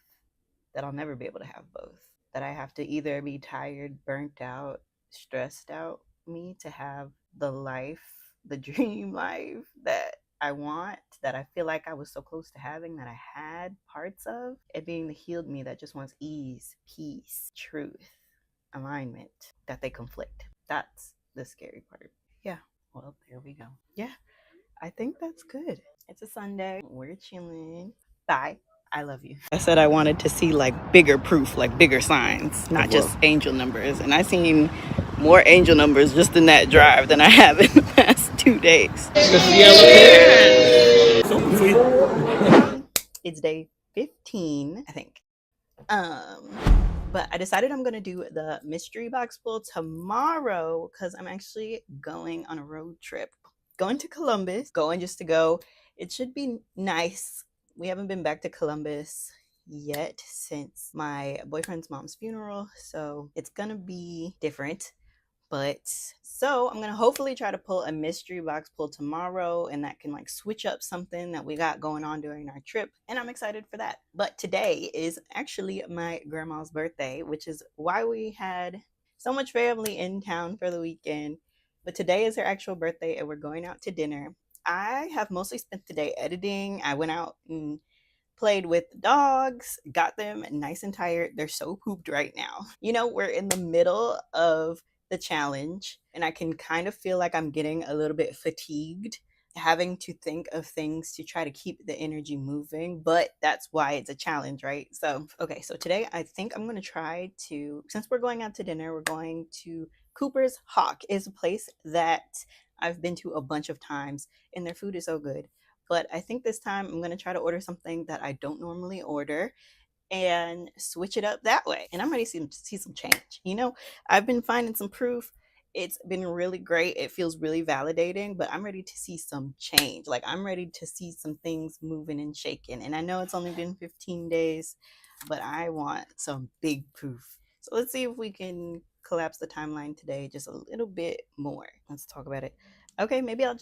A: that I'll never be able to have both, that I have to either be tired, burnt out, stressed out me to have the life, the dream life that I want, that I feel like I was so close to having, that I had parts of, and being the healed me that just wants ease, peace, truth, alignment, that they conflict. That's the scary part. Yeah, well, there we go. Yeah, I think that's good. It's a Sunday. We're chilling. Bye. I love you. I said I wanted to see like bigger proof, like bigger signs, not just angel numbers. And I seen more angel numbers just in that drive than I have in the past 2 days. It's day 15, I think. But I decided I'm gonna do the mystery box pull tomorrow because I'm actually going on a road trip. Going to Columbus, going just to go. It should be nice. We haven't been back to Columbus yet since my boyfriend's mom's funeral, so it's gonna be different. But so I'm gonna hopefully try to pull a mystery box pull tomorrow, and that can like switch up something that we got going on during our trip, and I'm excited for that. But today is actually my grandma's birthday, which is why we had so much family in town for the weekend. But today is her actual birthday, and we're going out to dinner. I have mostly spent the day editing. I went out and played with the dogs, got them nice and tired. They're so pooped right now. You know, we're in the middle of the challenge, and I can kind of feel like I'm getting a little bit fatigued having to think of things to try to keep the energy moving, but that's why it's a challenge, right? So okay, so today I think I'm going to try to, since we're going out to dinner, we're going to Cooper's Hawk. Is a place that I've been to a bunch of times, and their food is so good. But I think this time I'm going to try to order something that I don't normally order and switch it up that way. And I'm ready to see some change. You know, I've been finding some proof. It's been really great. It feels really validating, but I'm ready to see some change. Like, I'm ready to see some things moving and shaking. And I know it's only been 15 days, but I want some big proof. So let's see if we can collapse the timeline today just a little bit more. Let's talk about it. Okay, maybe I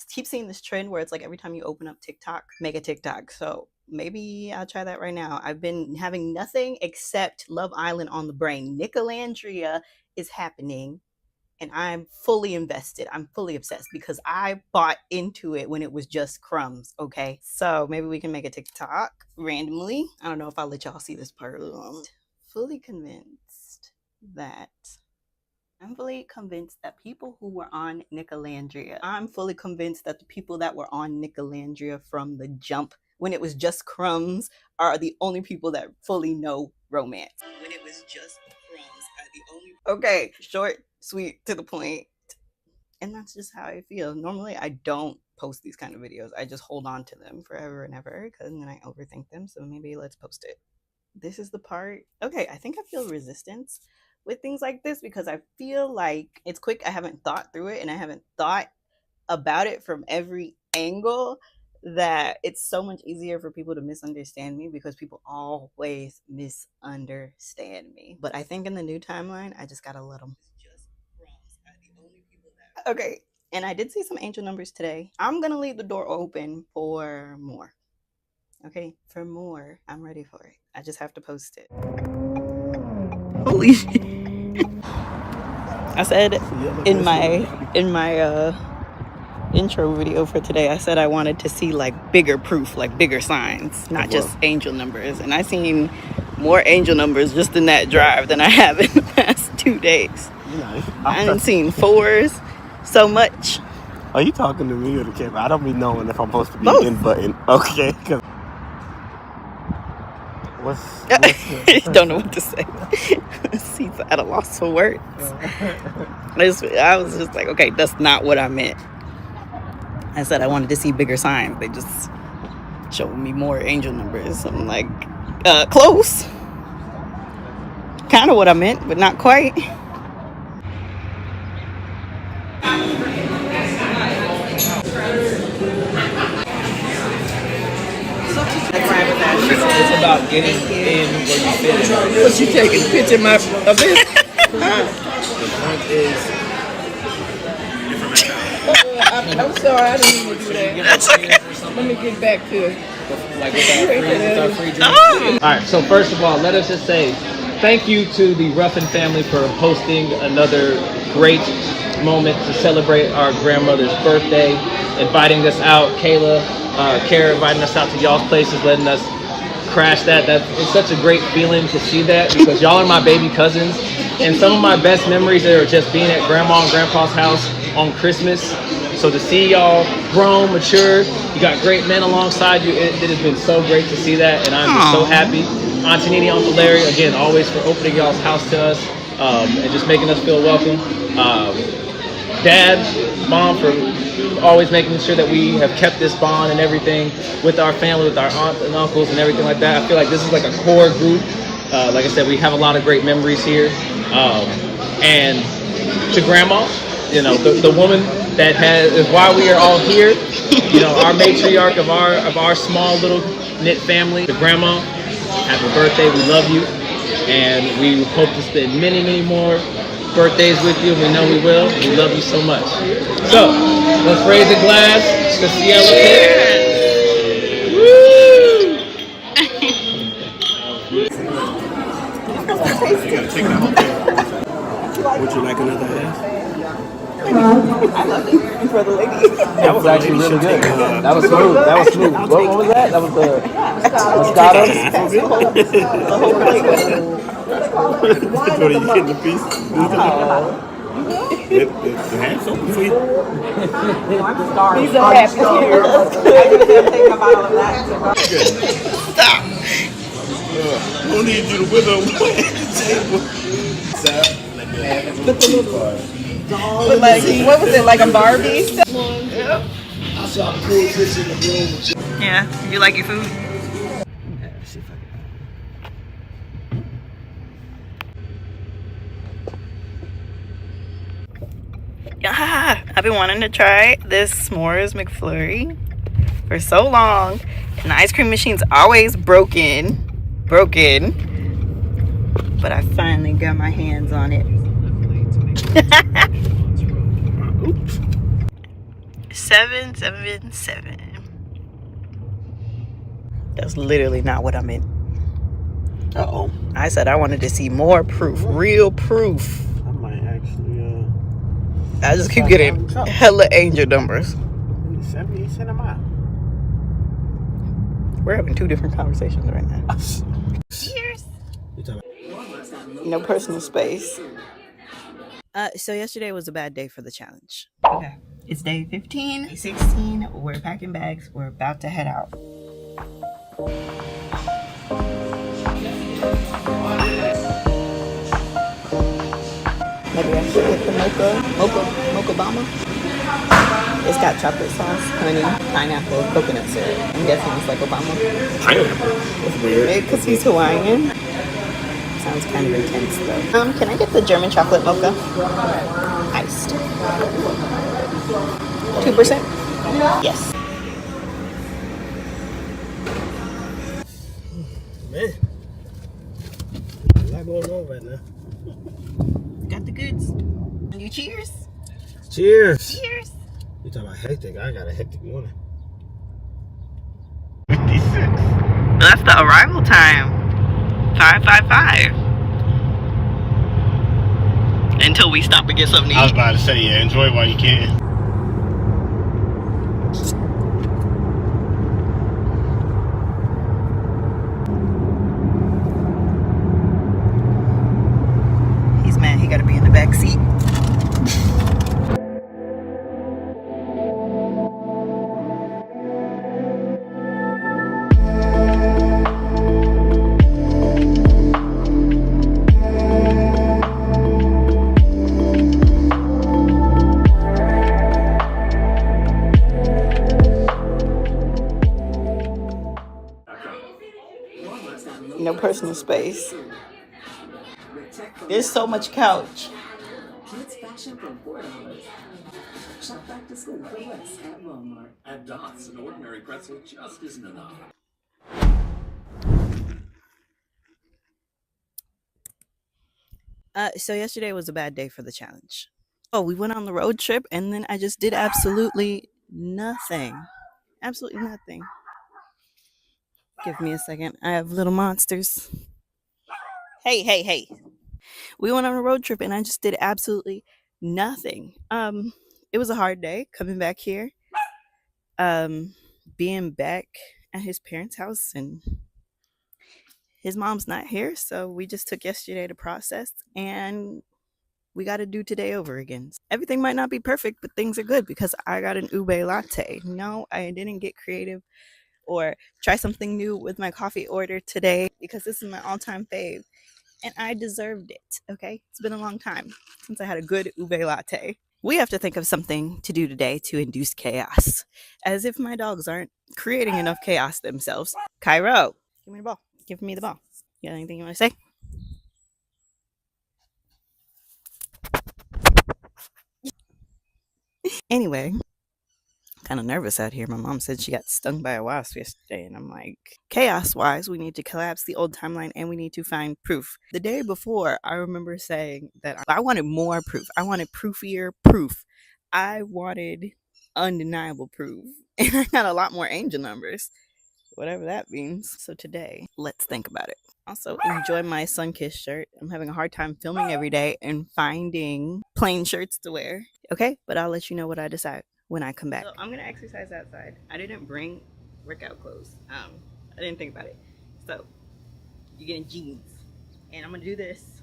A: keep seeing this trend where it's like every time you open up TikTok, make a TikTok. So maybe I'll try that right now. I've been having nothing except Love Island on the brain. Nicolandria is happening, and I'm fully invested. I'm fully obsessed because I bought into it when it was just crumbs, okay? So maybe we can make a TikTok randomly. I don't know if I'll let y'all see this part. Fully convinced that people who were on Nicolandria, I'm fully convinced that the people that were on Nicolandria from the jump, when it was just crumbs, are the only people that fully know romance. When it was just crumbs are the only... Okay, short, sweet, to the point. And that's just how I feel. Normally, I don't post these kind of videos. I just hold on to them forever and ever, because then I overthink them. So maybe let's post it. This is the part. Okay, I think I feel resistance with things like this because I feel like it's quick. I haven't thought through it, and I haven't thought about it from every angle, that it's so much easier for people to misunderstand me because people always misunderstand me. But I think in the new timeline, I just gotta let them. Okay, and I did see some angel numbers today. I'm gonna leave the door open for more. Okay, for more. I'm ready for it. I just have to post it. Holy shit. I said in my intro video for today, I said I wanted to see like bigger proof, like bigger signs, not just angel numbers. And I seen more angel numbers just in that drive than I have in the past 2 days. I haven't seen fours so much.
C: Are you talking to me or the camera? I don't be knowing if I'm supposed to be in button. Okay. What's
A: don't know what to say. See, at a loss for words. I was just like, okay, that's not what I meant. I said I wanted to see bigger signs. They just showed me more angel numbers. I'm like, close. Kind of what I meant, but not quite.
D: It's about getting in where you fit.
B: What you taking a picture of this?
D: The point is,
B: I'm sorry, I didn't mean to do that. Let me get back to it.
D: like with our free drinks. Alright, so first of all, let us just say thank you to the Ruffin family for hosting another great moment to celebrate our grandmother's birthday, inviting us out. Kayla, Kara inviting us out to y'all's places, letting us crash that. It's such a great feeling to see that, because y'all are my baby cousins, and some of my best memories are just being at grandma and grandpa's house on Christmas So to see y'all grown, mature, you got great men alongside you. It has been so great to see that, and I'm just so happy. Auntie Nene, Uncle Larry, again, always for opening y'all's house to us and just making us feel welcome. Dad, Mom, for always making sure that we have kept this bond and everything with our family, with our aunts and uncles and everything like that. I feel like this is like a core group. Like I said, we have a lot of great memories here. And to Grandma, you know, the woman that is why we are all here. You know, our matriarch of our small little knit family. To Grandma, happy birthday. We love you, and we hope to spend many, many more birthdays with you. We know we will. We love you so much. So let's raise a glass to Cielo.
C: Would you like another half?
A: I love it for the ladies.
D: That was actually really good. That was smooth. That was smooth. What was that? That was the Moscato.
A: The whole plate.
C: What are you getting the piece? The half's open for you.
A: These are happy tears. Take a bottle of that. Stop.
C: Who needs you to wither away?
A: But like, what was it, like a Barbie? Yeah, you like your food? Yeah, I've been wanting to try this s'mores McFlurry for so long, and the ice cream machine's always broken. But I finally got my hands on it. 777. That's literally not what I meant.
C: Uh-oh.
A: I said I wanted to see more proof, real proof.
C: I might actually,
A: I just keep getting hella angel numbers.
C: 78 cents a mile.
A: We're having two different conversations right now. Cheers. No personal space. So yesterday was a bad day for the challenge. Okay. It's day 15, 16. We're packing bags. We're about to head out. Maybe I should get the mocha bomba. It's got chocolate sauce, honey, pineapple, coconut syrup. I'm guessing it's like Obama.
C: Pineapple? That's weird.
A: Maybe because he's Hawaiian. Sounds kind of intense though. Can I get the German chocolate mocha? Iced. 2%? Yes.
C: Man. A lot going on right now.
A: Got the goods. You cheers?
C: Cheers.
A: Cheers.
C: You talking about hectic? I got a hectic morning.
A: That's the arrival time. 5:55. Until we stop and get something to eat.
C: I was about to say, yeah, enjoy while you can.
A: He's mad he gotta be in the back seat. No personal space. There's so much couch.
G: Kids fashion from $4. Shop back to school for less at Walmart.
H: At Dots, an ordinary pretzel just isn't enough.
A: So yesterday was a bad day for the challenge. Oh, we went on the road trip and then I just did absolutely nothing. Absolutely nothing. Give me a second. I have little monsters. Hey. We went on a road trip and I just did absolutely nothing. It was a hard day coming back here. Being back at his parents' house and his mom's not here, so we just took yesterday to process, and we got to do today over again. Everything might not be perfect, but things are good because I got an ube latte. No, I didn't get creative or try something new with my coffee order today because this is my all-time fave and I deserved it. Okay, it's been a long time since I had a good ube latte. We have to think of something to do today to induce chaos, as if my dogs aren't creating enough chaos themselves. Cairo, give me the ball. Give me the ball. You got anything you want to say? Anyway, kind of nervous out here. My mom said she got stung by a wasp yesterday, and I'm like, chaos wise, we need to collapse the old timeline and we need to find proof. The day before, I remember saying that I wanted more proof. I wanted proofier proof. I wanted undeniable proof. And I got a lot more angel numbers, whatever that means. So today, let's think about it. Also, enjoy my sun-kissed shirt. I'm having a hard time filming every day and finding plain shirts to wear. Okay, but I'll let you know what I decide when I come back. So I'm gonna exercise outside. I didn't bring workout clothes. I didn't think about it. So you're getting jeans, and I'm gonna do this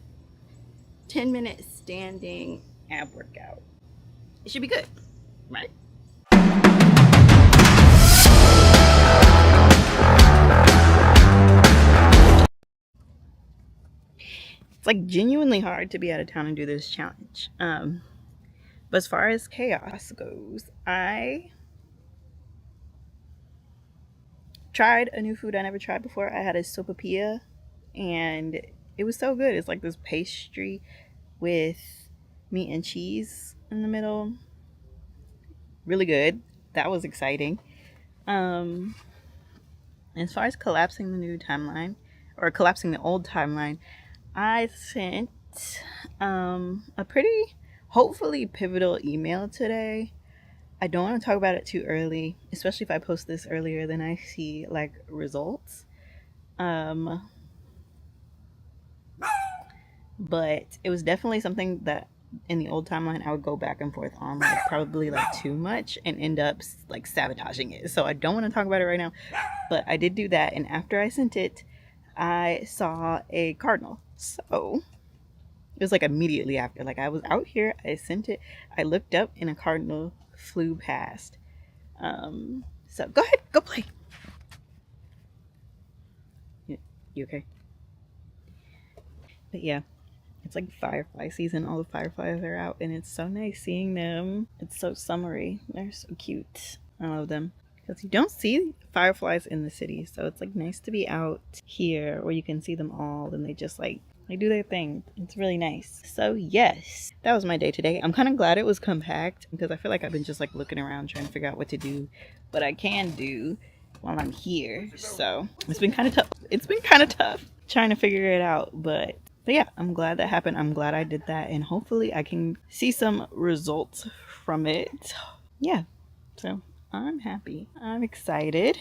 A: 10-minute standing ab workout. It should be good, right? It's like genuinely hard to be out of town and do this challenge. But as far as chaos goes, I tried a new food I never tried before. I had a sopapilla and it was so good. It's like this pastry with meat and cheese in the middle. Really good. That was exciting. As far as collapsing the new timeline or collapsing the old timeline, I sent a pretty hopefully pivotal email today. I don't want to talk about it too early, especially if I post this earlier than I see like results. But it was definitely something that in the old timeline I would go back and forth on like probably like too much and end up like sabotaging it. So I don't want to talk about it right now, but I did do that, and after I sent it, I saw a cardinal. So it was like immediately after, like I was out here, I sent it, I looked up and a cardinal flew past. So go ahead, go play. You okay? But yeah, it's like firefly season. All the fireflies are out and it's so nice seeing them. It's so summery. They're so cute. I love them because you don't see fireflies in the city, so it's like nice to be out here where you can see them all and they just like they do their thing. It's really nice. So yes, that was my day today. I'm kind of glad it was compact because I feel like I've been just like looking around trying to figure out what to do, what I can do while I'm here. So it's been kind of tough. It's been kind of tough trying to figure it out, but yeah, I'm glad that happened. I'm glad I did that, and hopefully I can see some results from it. Yeah, so I'm happy. I'm excited.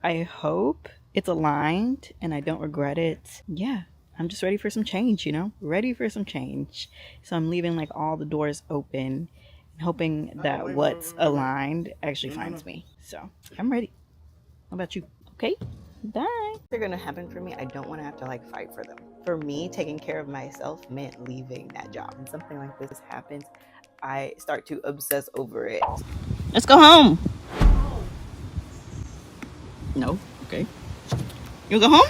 A: I hope it's aligned and I don't regret it. Yeah, I'm just ready for some change, you know? Ready for some change. So I'm leaving like all the doors open and hoping that what's aligned actually finds me. So I'm ready. How about you? Okay, bye. They're gonna happen for me. I don't want to have to like fight for them. For me, taking care of myself meant leaving that job. When something like this happens, I start to obsess over it. Let's go home. No, okay. You go home?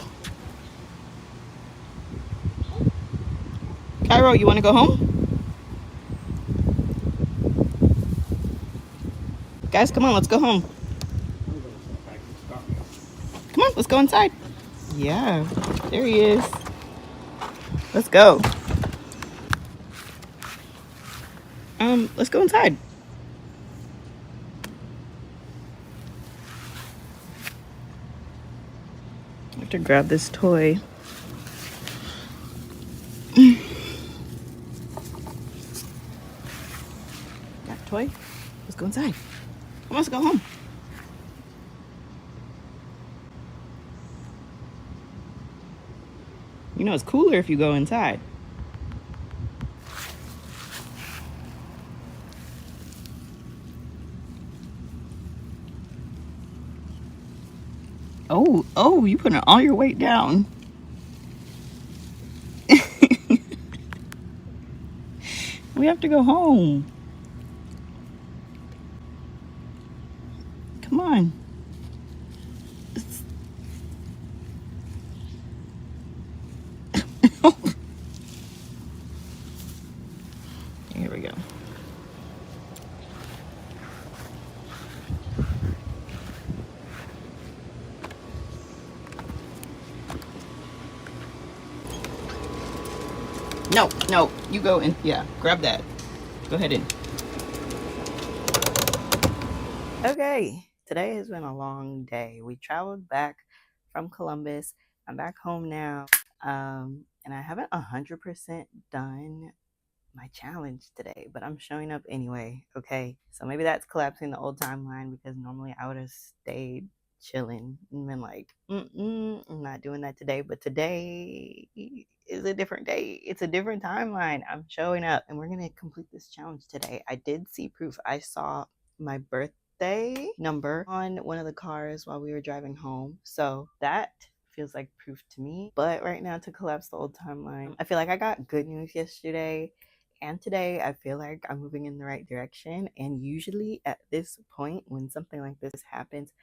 A: Cairo, you want to go home? Guys, come on, let's go home. Come on, let's go inside. Yeah, there he is. Let's go. Let's go inside. I have to grab this toy. Got a toy? Let's go inside. Come on, let's go home. You know, it's cooler if you go inside. Oh, you putting all your weight down. We have to go home. Come on. Here we go. No, no, you go in. Yeah, grab that. Go ahead in. Okay, today has been a long day. We traveled back from Columbus. I'm back home now. And I haven't 100% done my challenge today, but I'm showing up anyway. Okay, so maybe that's collapsing the old timeline because normally I would have stayed chilling and been like, I'm not doing that today. But today is a different day. It's a different timeline. I'm showing up and we're gonna complete this challenge today. I did see proof. I saw my birthday number on one of the cars while we were driving home, so that feels like proof to me. But right now, to collapse the old timeline, I feel like I got good news yesterday and today. I feel like I'm moving in the right direction. And usually at this point, when something like this happens,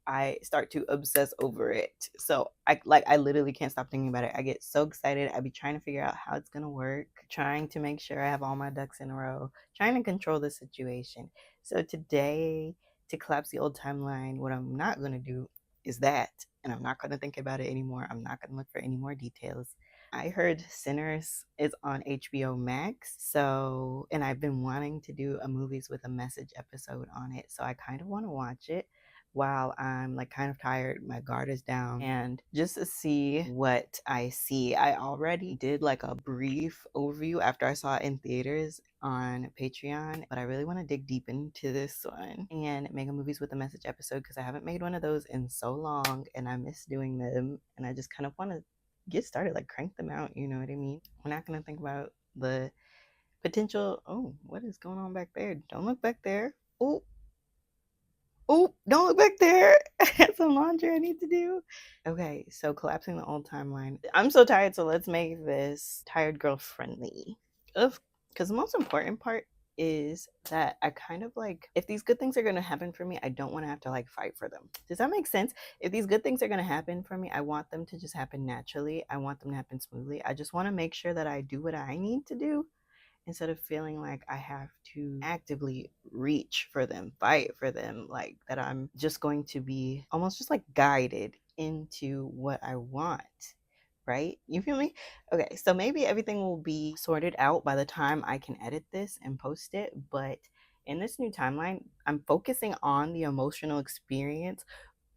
A: I start to obsess over it. So I literally can't stop thinking about it. I get so excited. I be trying to figure out how it's gonna work, trying to make sure I have all my ducks in a row, trying to control the situation. So today, to collapse the old timeline, what I'm not gonna do is that, and I'm not gonna think about it anymore. I'm not gonna look for any more details. I heard Sinners is on HBO Max. So, and I've been wanting to do a movies with a message episode on it. So I kind of want to watch it while I'm like kind of tired, my guard is down, and just to see what I see. I already did like a brief overview after I saw it in theaters on Patreon, but I really want to dig deep into this one and make a movies with a message episode because I haven't made one of those in so long and I miss doing them, and I just kind of want to get started, like crank them out, you know what I mean? We're not gonna think about the potential. Oh, what is going on back there? Don't look back there. Oh, don't look back there. I have some laundry I need to do. Okay, so collapsing the old timeline. I'm so tired, so let's make this tired girl friendly. Because the most important part is that I kind of like, if these good things are going to happen for me, I don't want to have to like fight for them. Does that make sense? If these good things are going to happen for me, I want them to just happen naturally. I want them to happen smoothly. I just want to make sure that I do what I need to do instead of feeling like I have to actively reach for them, fight for them, like that I'm just going to be almost just like guided into what I want. Right? You feel me? Okay, so maybe everything will be sorted out by the time I can edit this and post it. But in this new timeline, I'm focusing on the emotional experience.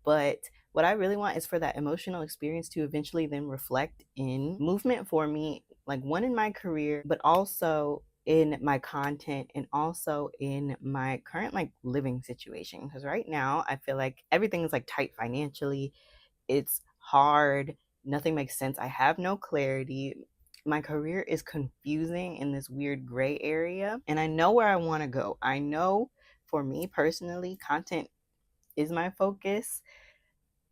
A: But what I really want is for that emotional experience to eventually then reflect in movement for me, like one in my career, but also in my content and also in my current like living situation. Because right now I feel like everything is like tight financially. It's hard. Nothing makes sense. I have no clarity. My career is confusing in this weird gray area. And I know where I want to go. I know for me personally, content is my focus.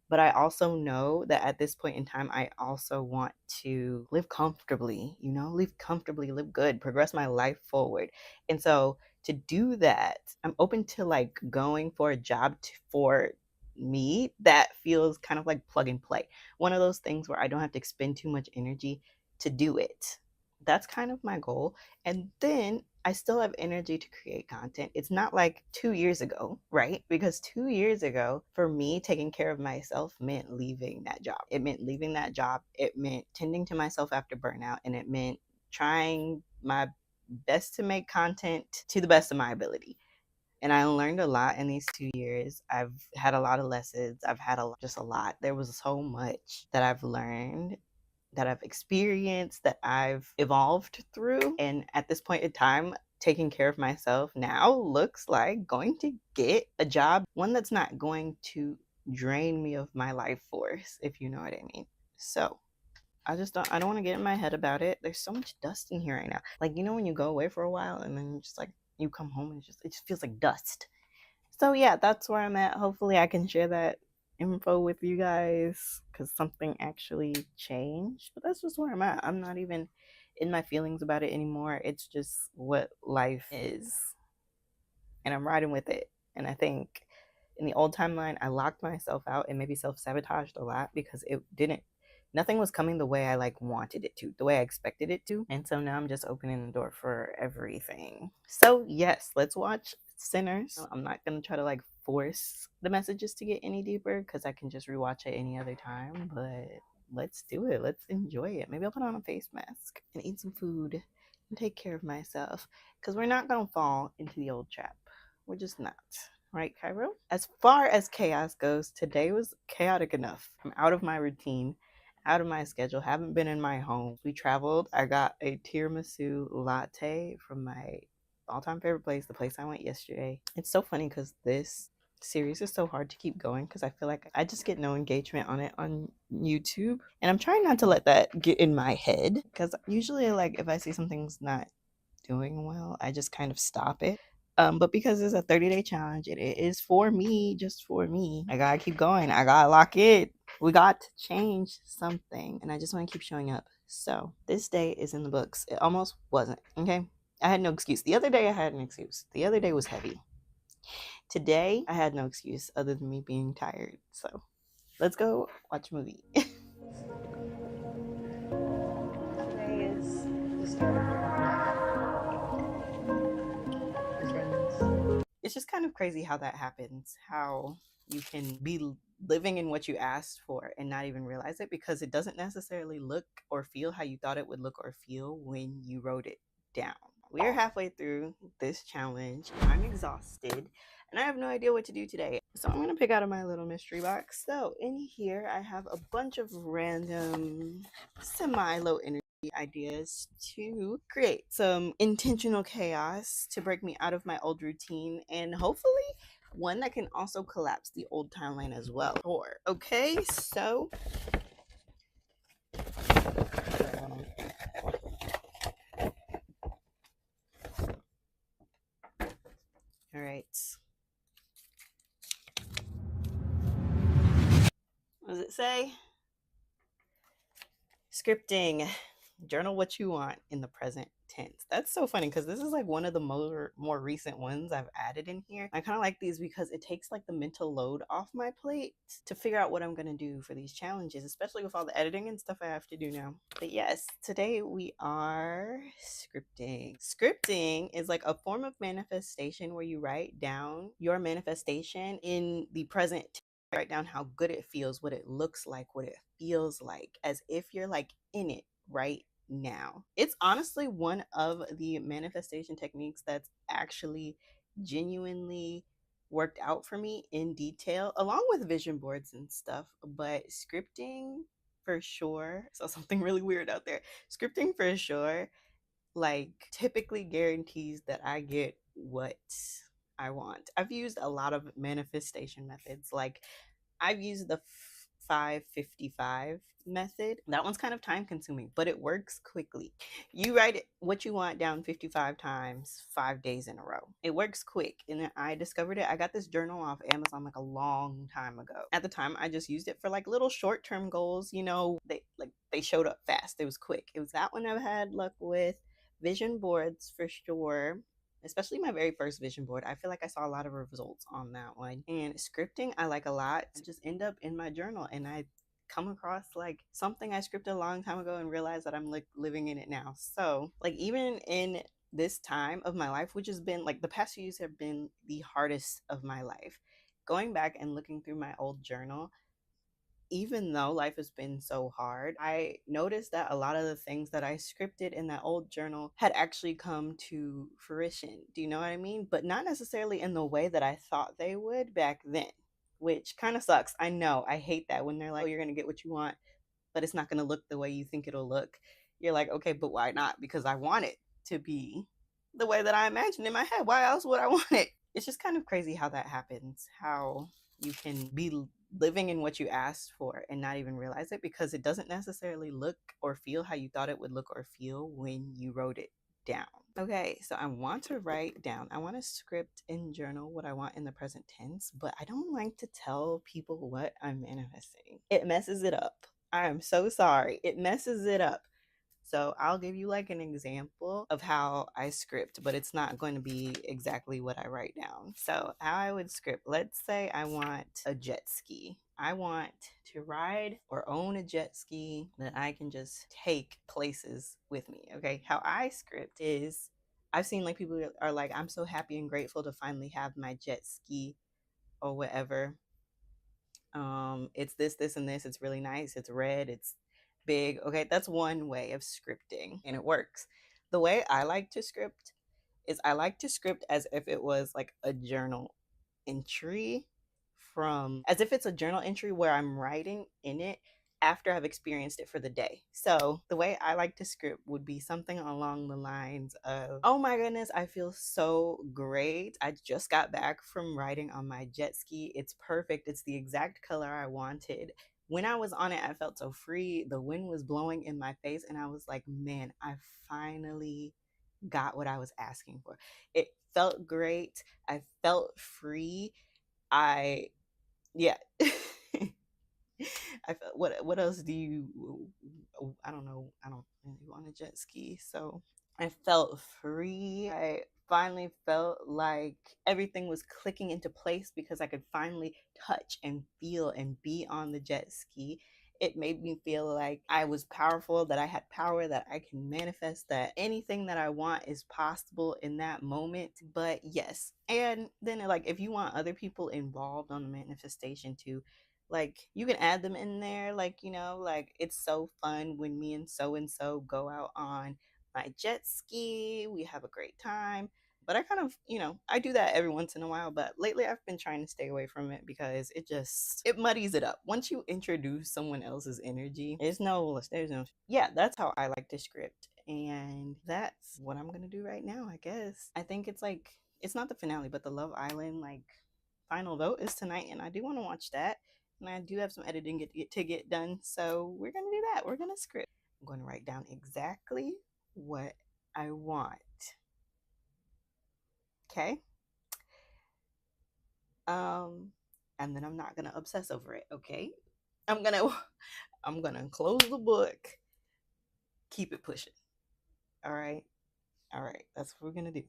A: But I also know that at this point in time, I also want to live comfortably, live comfortably, live good, progress my life forward. And so to do that, I'm open to like going for a job for me that feels kind of like plug and play. One of those things where I don't have to expend too much energy to do it. That's kind of my goal. And then I still have energy to create content. It's not like 2 years ago, right? Because 2 years ago, for me, taking care of myself meant leaving that job. It meant leaving that job. It meant tending to myself after burnout. And it meant trying my best to make content to the best of my ability. And I learned a lot in these 2 years. I've had a lot of lessons. I've had just a lot. There was so much that I've learned, that I've experienced, that I've evolved through. And at this point in time, taking care of myself now looks like going to get a job, one that's not going to drain me of my life force, if you know what I mean. So I don't want to get in my head about it. There's so much dust in here right now. Like, when you go away for a while and then just like you come home and it just feels like dust. So yeah, that's where I'm at. Hopefully I can share that info with you guys because something actually changed. But that's just where I'm at. I'm not even in my feelings about it anymore. It's just what life is, and I'm riding with it. And I think in the old timeline, I locked myself out and maybe self-sabotaged a lot because nothing was coming the way I like wanted it to, the way I expected it to. And so now I'm just opening the door for everything. So yes, let's watch Sinners. I'm not gonna try to like force the messages to get any deeper because I can just rewatch it any other time, but let's do it. Let's enjoy it. Maybe I'll put on a face mask and eat some food and take care of myself because we're not gonna fall into the old trap. We're just not. Right, Cairo? As far as chaos goes, today was chaotic enough. I'm out of my routine, out of my schedule, haven't been in my home. We traveled. I got a tiramisu latte from my all-time favorite place, the place I went yesterday. It's so funny because this series is so hard to keep going because I feel like I just get no engagement on it on YouTube. And I'm trying not to let that get in my head because usually like if I see something's not doing well, I just kind of stop it. But because it's a 30-day challenge, it is for me, just for me. I gotta keep going. I gotta lock it. We got to change something, and I just want to keep showing up. So this day is in the books. It almost wasn't. Okay, I had no excuse. The other day I had an excuse. The other day was heavy. Today I had no excuse other than me being tired. So let's go watch a movie. Today is the start of it's just kind of crazy how that happens, how you can be living in what you asked for and not even realize it because it doesn't necessarily look or feel how you thought it would look or feel when you wrote it down. We are halfway through this challenge. I'm exhausted and I have no idea what to do today. So I'm going to pick out of my little mystery box. So in here I have a bunch of random semi-low energy ideas to create some intentional chaos to break me out of my old routine and hopefully one that can also collapse the old timeline as well. Okay, so all right. What does it say? Scripting. Journal what you want in the present tense. That's so funny because this is like one of the more recent ones I've added in here. I kind of like these because it takes like the mental load off my plate to figure out what I'm going to do for these challenges, especially with all the editing and stuff I have to do now. But yes, today we are scripting. Scripting is like a form of manifestation where you write down your manifestation in the present tense. Write down how good it feels, what it looks like, what it feels like, as if you're like in it right now. It's honestly one of the manifestation techniques that's actually genuinely worked out for me in detail, along with vision boards and stuff. But scripting for sure. So something really weird out there. Scripting for sure, like typically guarantees that I get what I want. I've used a lot of manifestation methods. Like I've used the 555 method. That one's kind of time consuming, but it works quickly. You write what you want down 55 times, 5 days in a row. It works quick. And I discovered it. I got this journal off Amazon like a long time ago. At the time, I just used it for like little short-term goals. You know, they showed up fast. It was quick. It was that one I've had luck with. Vision boards for sure, especially my very first vision board. I feel like I saw a lot of results on that one. And scripting I like a lot. I just end up in my journal and I come across like something I scripted a long time ago and realize that I'm like living in it now. So like even in this time of my life, which has been like the past few years have been the hardest of my life, going back and looking through my old journal, even though life has been so hard, I noticed that a lot of the things that I scripted in that old journal had actually come to fruition. Do you know what I mean? But not necessarily in the way that I thought they would back then, which kind of sucks. I know. I hate that when they're like, oh, you're going to get what you want, but it's not going to look the way you think it'll look. You're like, okay, but why not? Because I want it to be the way that I imagined in my head. Why else would I want it? It's just kind of crazy how that happens, how you can be living in what you asked for and not even realize it because it doesn't necessarily look or feel how you thought it would look or feel when you wrote it down. Okay, so I want to write down, I want to script and journal what I want in the present tense, but I don't like to tell people what I'm manifesting. It messes it up. I am so sorry. It messes it up. So I'll give you like an example of how I script, but it's not going to be exactly what I write down. So how I would script, let's say I want a jet ski. I want to ride or own a jet ski that I can just take places with me. Okay. How I script is I've seen like people are like, I'm so happy and grateful to finally have my jet ski or whatever. It's this and this. It's really nice. It's red. It's big. Okay, that's one way of scripting, and it works. The way I like to script is I like to script as if it was like a journal entry, from as if it's a journal entry where I'm writing in it after I've experienced it for the day. So the way I like to script would be something along the lines of, oh my goodness, I feel so great. I just got back from riding on my jet ski. It's perfect. It's the exact color I wanted. When I was on it, I felt so free. The wind was blowing in my face, and I was like, man, I finally got what I was asking for. It felt great. I felt free. Yeah. I felt, what else do you, I don't know. I don't really want a jet ski. So I felt free. I finally felt like everything was clicking into place because I could finally touch and feel and be on the jet ski. It made me feel like I was powerful, that I had power, that I can manifest, that anything that I want is possible in that moment. But yes, and then like if you want other people involved on the manifestation too, like you can add them in there, like, you know, like it's so fun when me and so go out on my jet ski, we have a great time. But I kind of, you know, I do that every once in a while, but lately I've been trying to stay away from it because it muddies it up. Once you introduce someone else's energy, yeah, that's how I like to script. And that's what I'm gonna do right now, I guess. I think it's like, it's not the finale, but the Love Island like final vote is tonight, and I do want to watch that. And I do have some editing to get done, so we're gonna do that. We're gonna script. I'm going to write down exactly what I want. Okay. And then I'm not gonna obsess over it. Okay. I'm gonna close the book. Keep it pushing. All right. All right. That's what we're gonna do.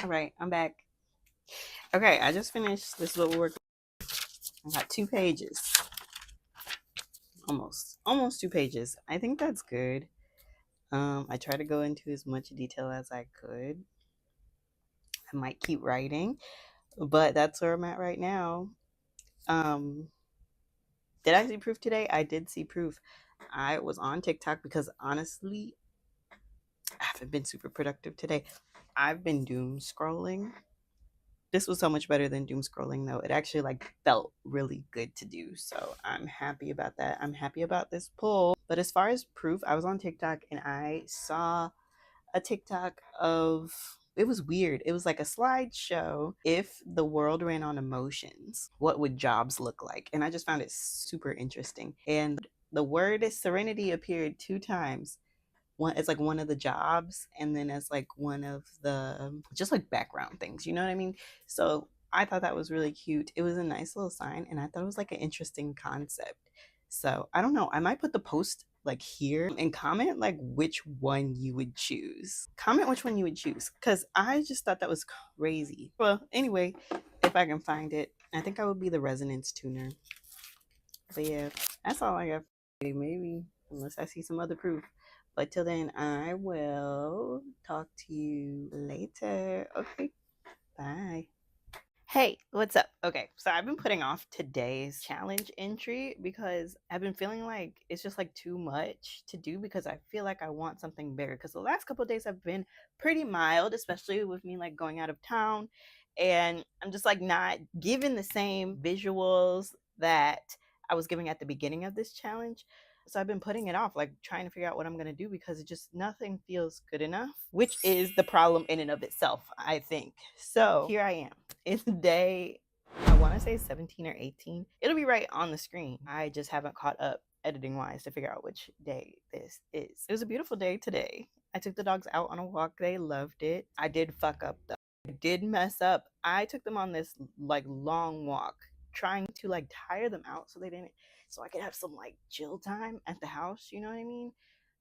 A: All right, I'm back. Okay, I just finished. This is what we're working. I got 2 pages. Almost 2 pages. I think that's good. I try to go into as much detail as I could. I might keep writing, but that's where I'm at right now. Did I see proof today? I did see proof. I was on TikTok because honestly, I haven't been super productive today. I've been doom scrolling. This was so much better than doom scrolling though. It actually like felt really good to do. So I'm happy about that. I'm happy about this pull. But as far as proof, I was on TikTok and I saw a TikTok of, it was weird. It was like a slideshow. If the world ran on emotions, what would jobs look like? And I just found it super interesting. And the word serenity appeared 2 times. One, it's like one of the jobs, and then as like one of the just like background things, you know what I mean? So I thought that was really cute. It was a nice little sign, and I thought it was like an interesting concept. So I don't know, I might put the post like here and comment like which one you would choose. Comment which one you would choose, because I just thought that was crazy. Well, anyway, if I can find it, I think I would be the resonance tuner. But yeah, that's all I got. Maybe unless I see some other proof. But till then, I will talk to you later. Okay, bye. Hey, what's up? Okay, so I've been putting off today's challenge entry because I've been feeling like it's just like too much to do, because I feel like I want something bigger. Because the last couple of days have been pretty mild, especially with me like going out of town. And I'm just like not giving the same visuals that I was giving at the beginning of this challenge. So I've been putting it off, like trying to figure out what I'm going to do, because it just nothing feels good enough, which is the problem in and of itself, I think. So here I am. It's day, I want to say 17 or 18. It'll be right on the screen. I just haven't caught up editing wise to figure out which day this is. It was a beautiful day today. I took the dogs out on a walk. They loved it. I did fuck up though. I did mess up. I took them on this like long walk, trying to like tire them out so I could have some like chill time at the house, you know what I mean?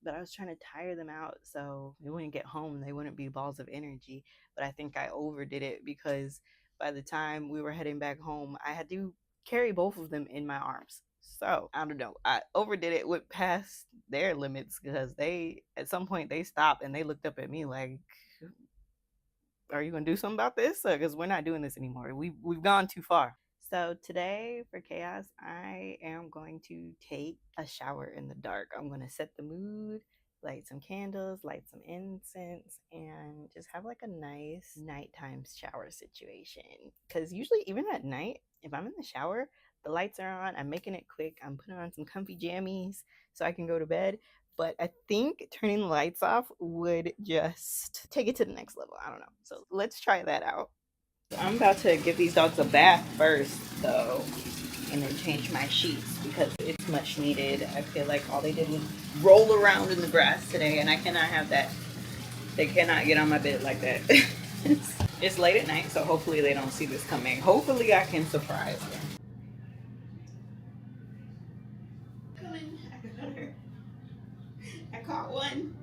A: But I was trying to tire them out so they wouldn't get home, they wouldn't be balls of energy. But I think I overdid it because by the time we were heading back home, I had to carry both of them in my arms. So I don't know. I overdid it, went past their limits because they, at some point, they stopped and they looked up at me like, "Are you gonna do something about this? Because we're not doing this anymore. We've gone too far." So today for chaos, I am going to take a shower in the dark. I'm gonna set the mood, light some candles, light some incense, and just have like a nice nighttime shower situation. Because usually, even at night, if I'm in the shower, the lights are on, I'm making it quick, I'm putting on some comfy jammies so I can go to bed. But I think turning the lights off would just take it to the next level. I don't know. So let's try that out. I'm about to give these dogs a bath first, though, and then change my sheets because it's much needed. I feel like all they did was roll around in the grass today, and I cannot have that. They cannot get on my bed like that. It's late at night, so hopefully they don't see this coming. Hopefully I can surprise them. Coming. I caught one.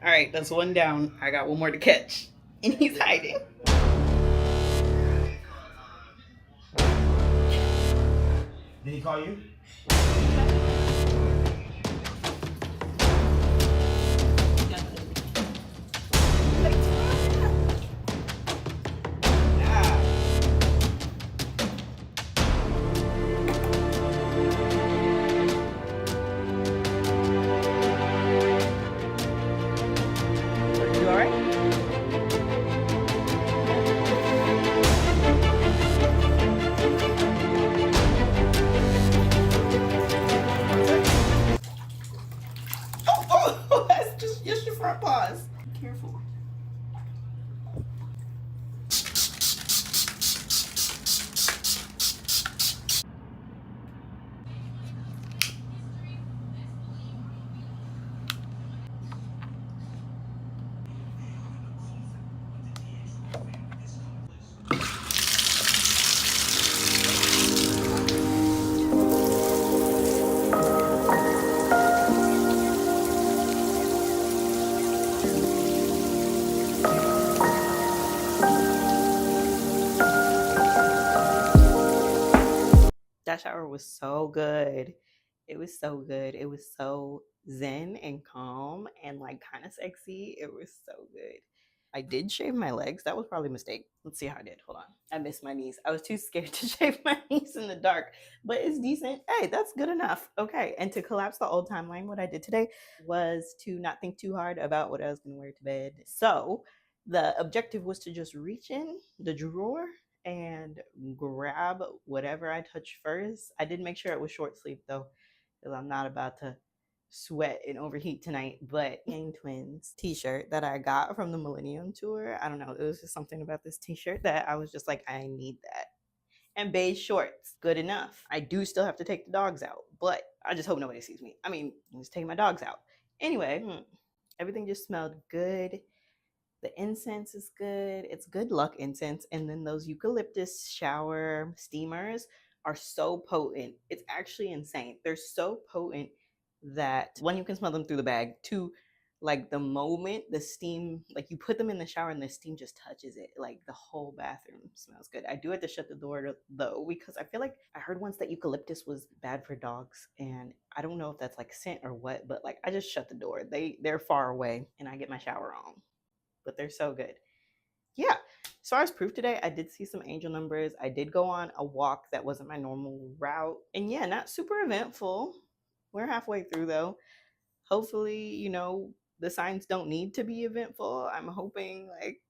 A: All right, that's one down. I got one more to catch, and he's hiding.
E: Did he call you?
A: You all right? Oh, that's just your front paws. Careful. That shower was so good. It was so good. It was so zen and calm and like kind of sexy. It was so good. I did shave my legs. That was probably a mistake. Let's see how I did. Hold on. I missed my knees. I was too scared to shave my knees in the dark, but it's decent. Hey, that's good enough. Okay. And to collapse the old timeline, what I did today was to not think too hard about what I was going to wear to bed. So the objective was to just reach in the drawer and grab whatever I touch first. I did make sure it was short sleeve though, because I'm not about to sweat and overheat tonight. But Yang Twins t-shirt that I got from the Millennium Tour, I don't know, it was just something about this t-shirt that I was just like, I need that. And beige shorts, good enough. I do still have to take the dogs out, but I just hope nobody sees me. I mean, I'm just taking my dogs out. Anyway, everything just smelled good. The incense is good. It's good luck incense. And then those eucalyptus shower steamers are so potent. It's actually insane. They're so potent that one, you can smell them through the bag. Two, like the moment the steam, like you put them in the shower and the steam just touches it, like the whole bathroom smells good. I do have to shut the door though, because I feel like I heard once that eucalyptus was bad for dogs, and I don't know if that's like scent or what, but like I just shut the door. They're far away and I get my shower on. But they're so good. Yeah. As far as proof today, I did see some angel numbers. I did go on a walk that wasn't my normal route. And yeah, not super eventful. We're halfway through though. Hopefully, the signs don't need to be eventful. I'm hoping like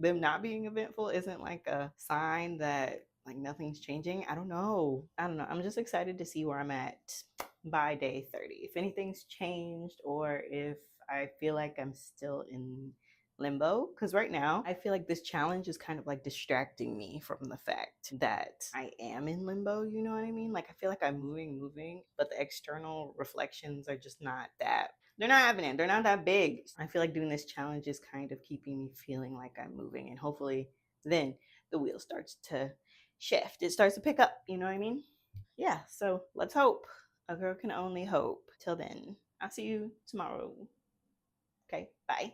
A: them not being eventful isn't like a sign that like nothing's changing. I don't know. I'm just excited to see where I'm at by day 30. If anything's changed or if I feel like I'm still in limbo, because right now I feel like this challenge is kind of like distracting me from the fact that I am in limbo. You know what I mean? Like I feel like I'm moving, but the external reflections are just not that, they're not happening. They're not that big. I feel like doing this challenge is kind of keeping me feeling like I'm moving, and hopefully then the wheel starts to shift. It starts to pick up, you know what I mean? Yeah, so let's hope. A girl can only hope. Till then, I'll see you tomorrow. Okay, bye.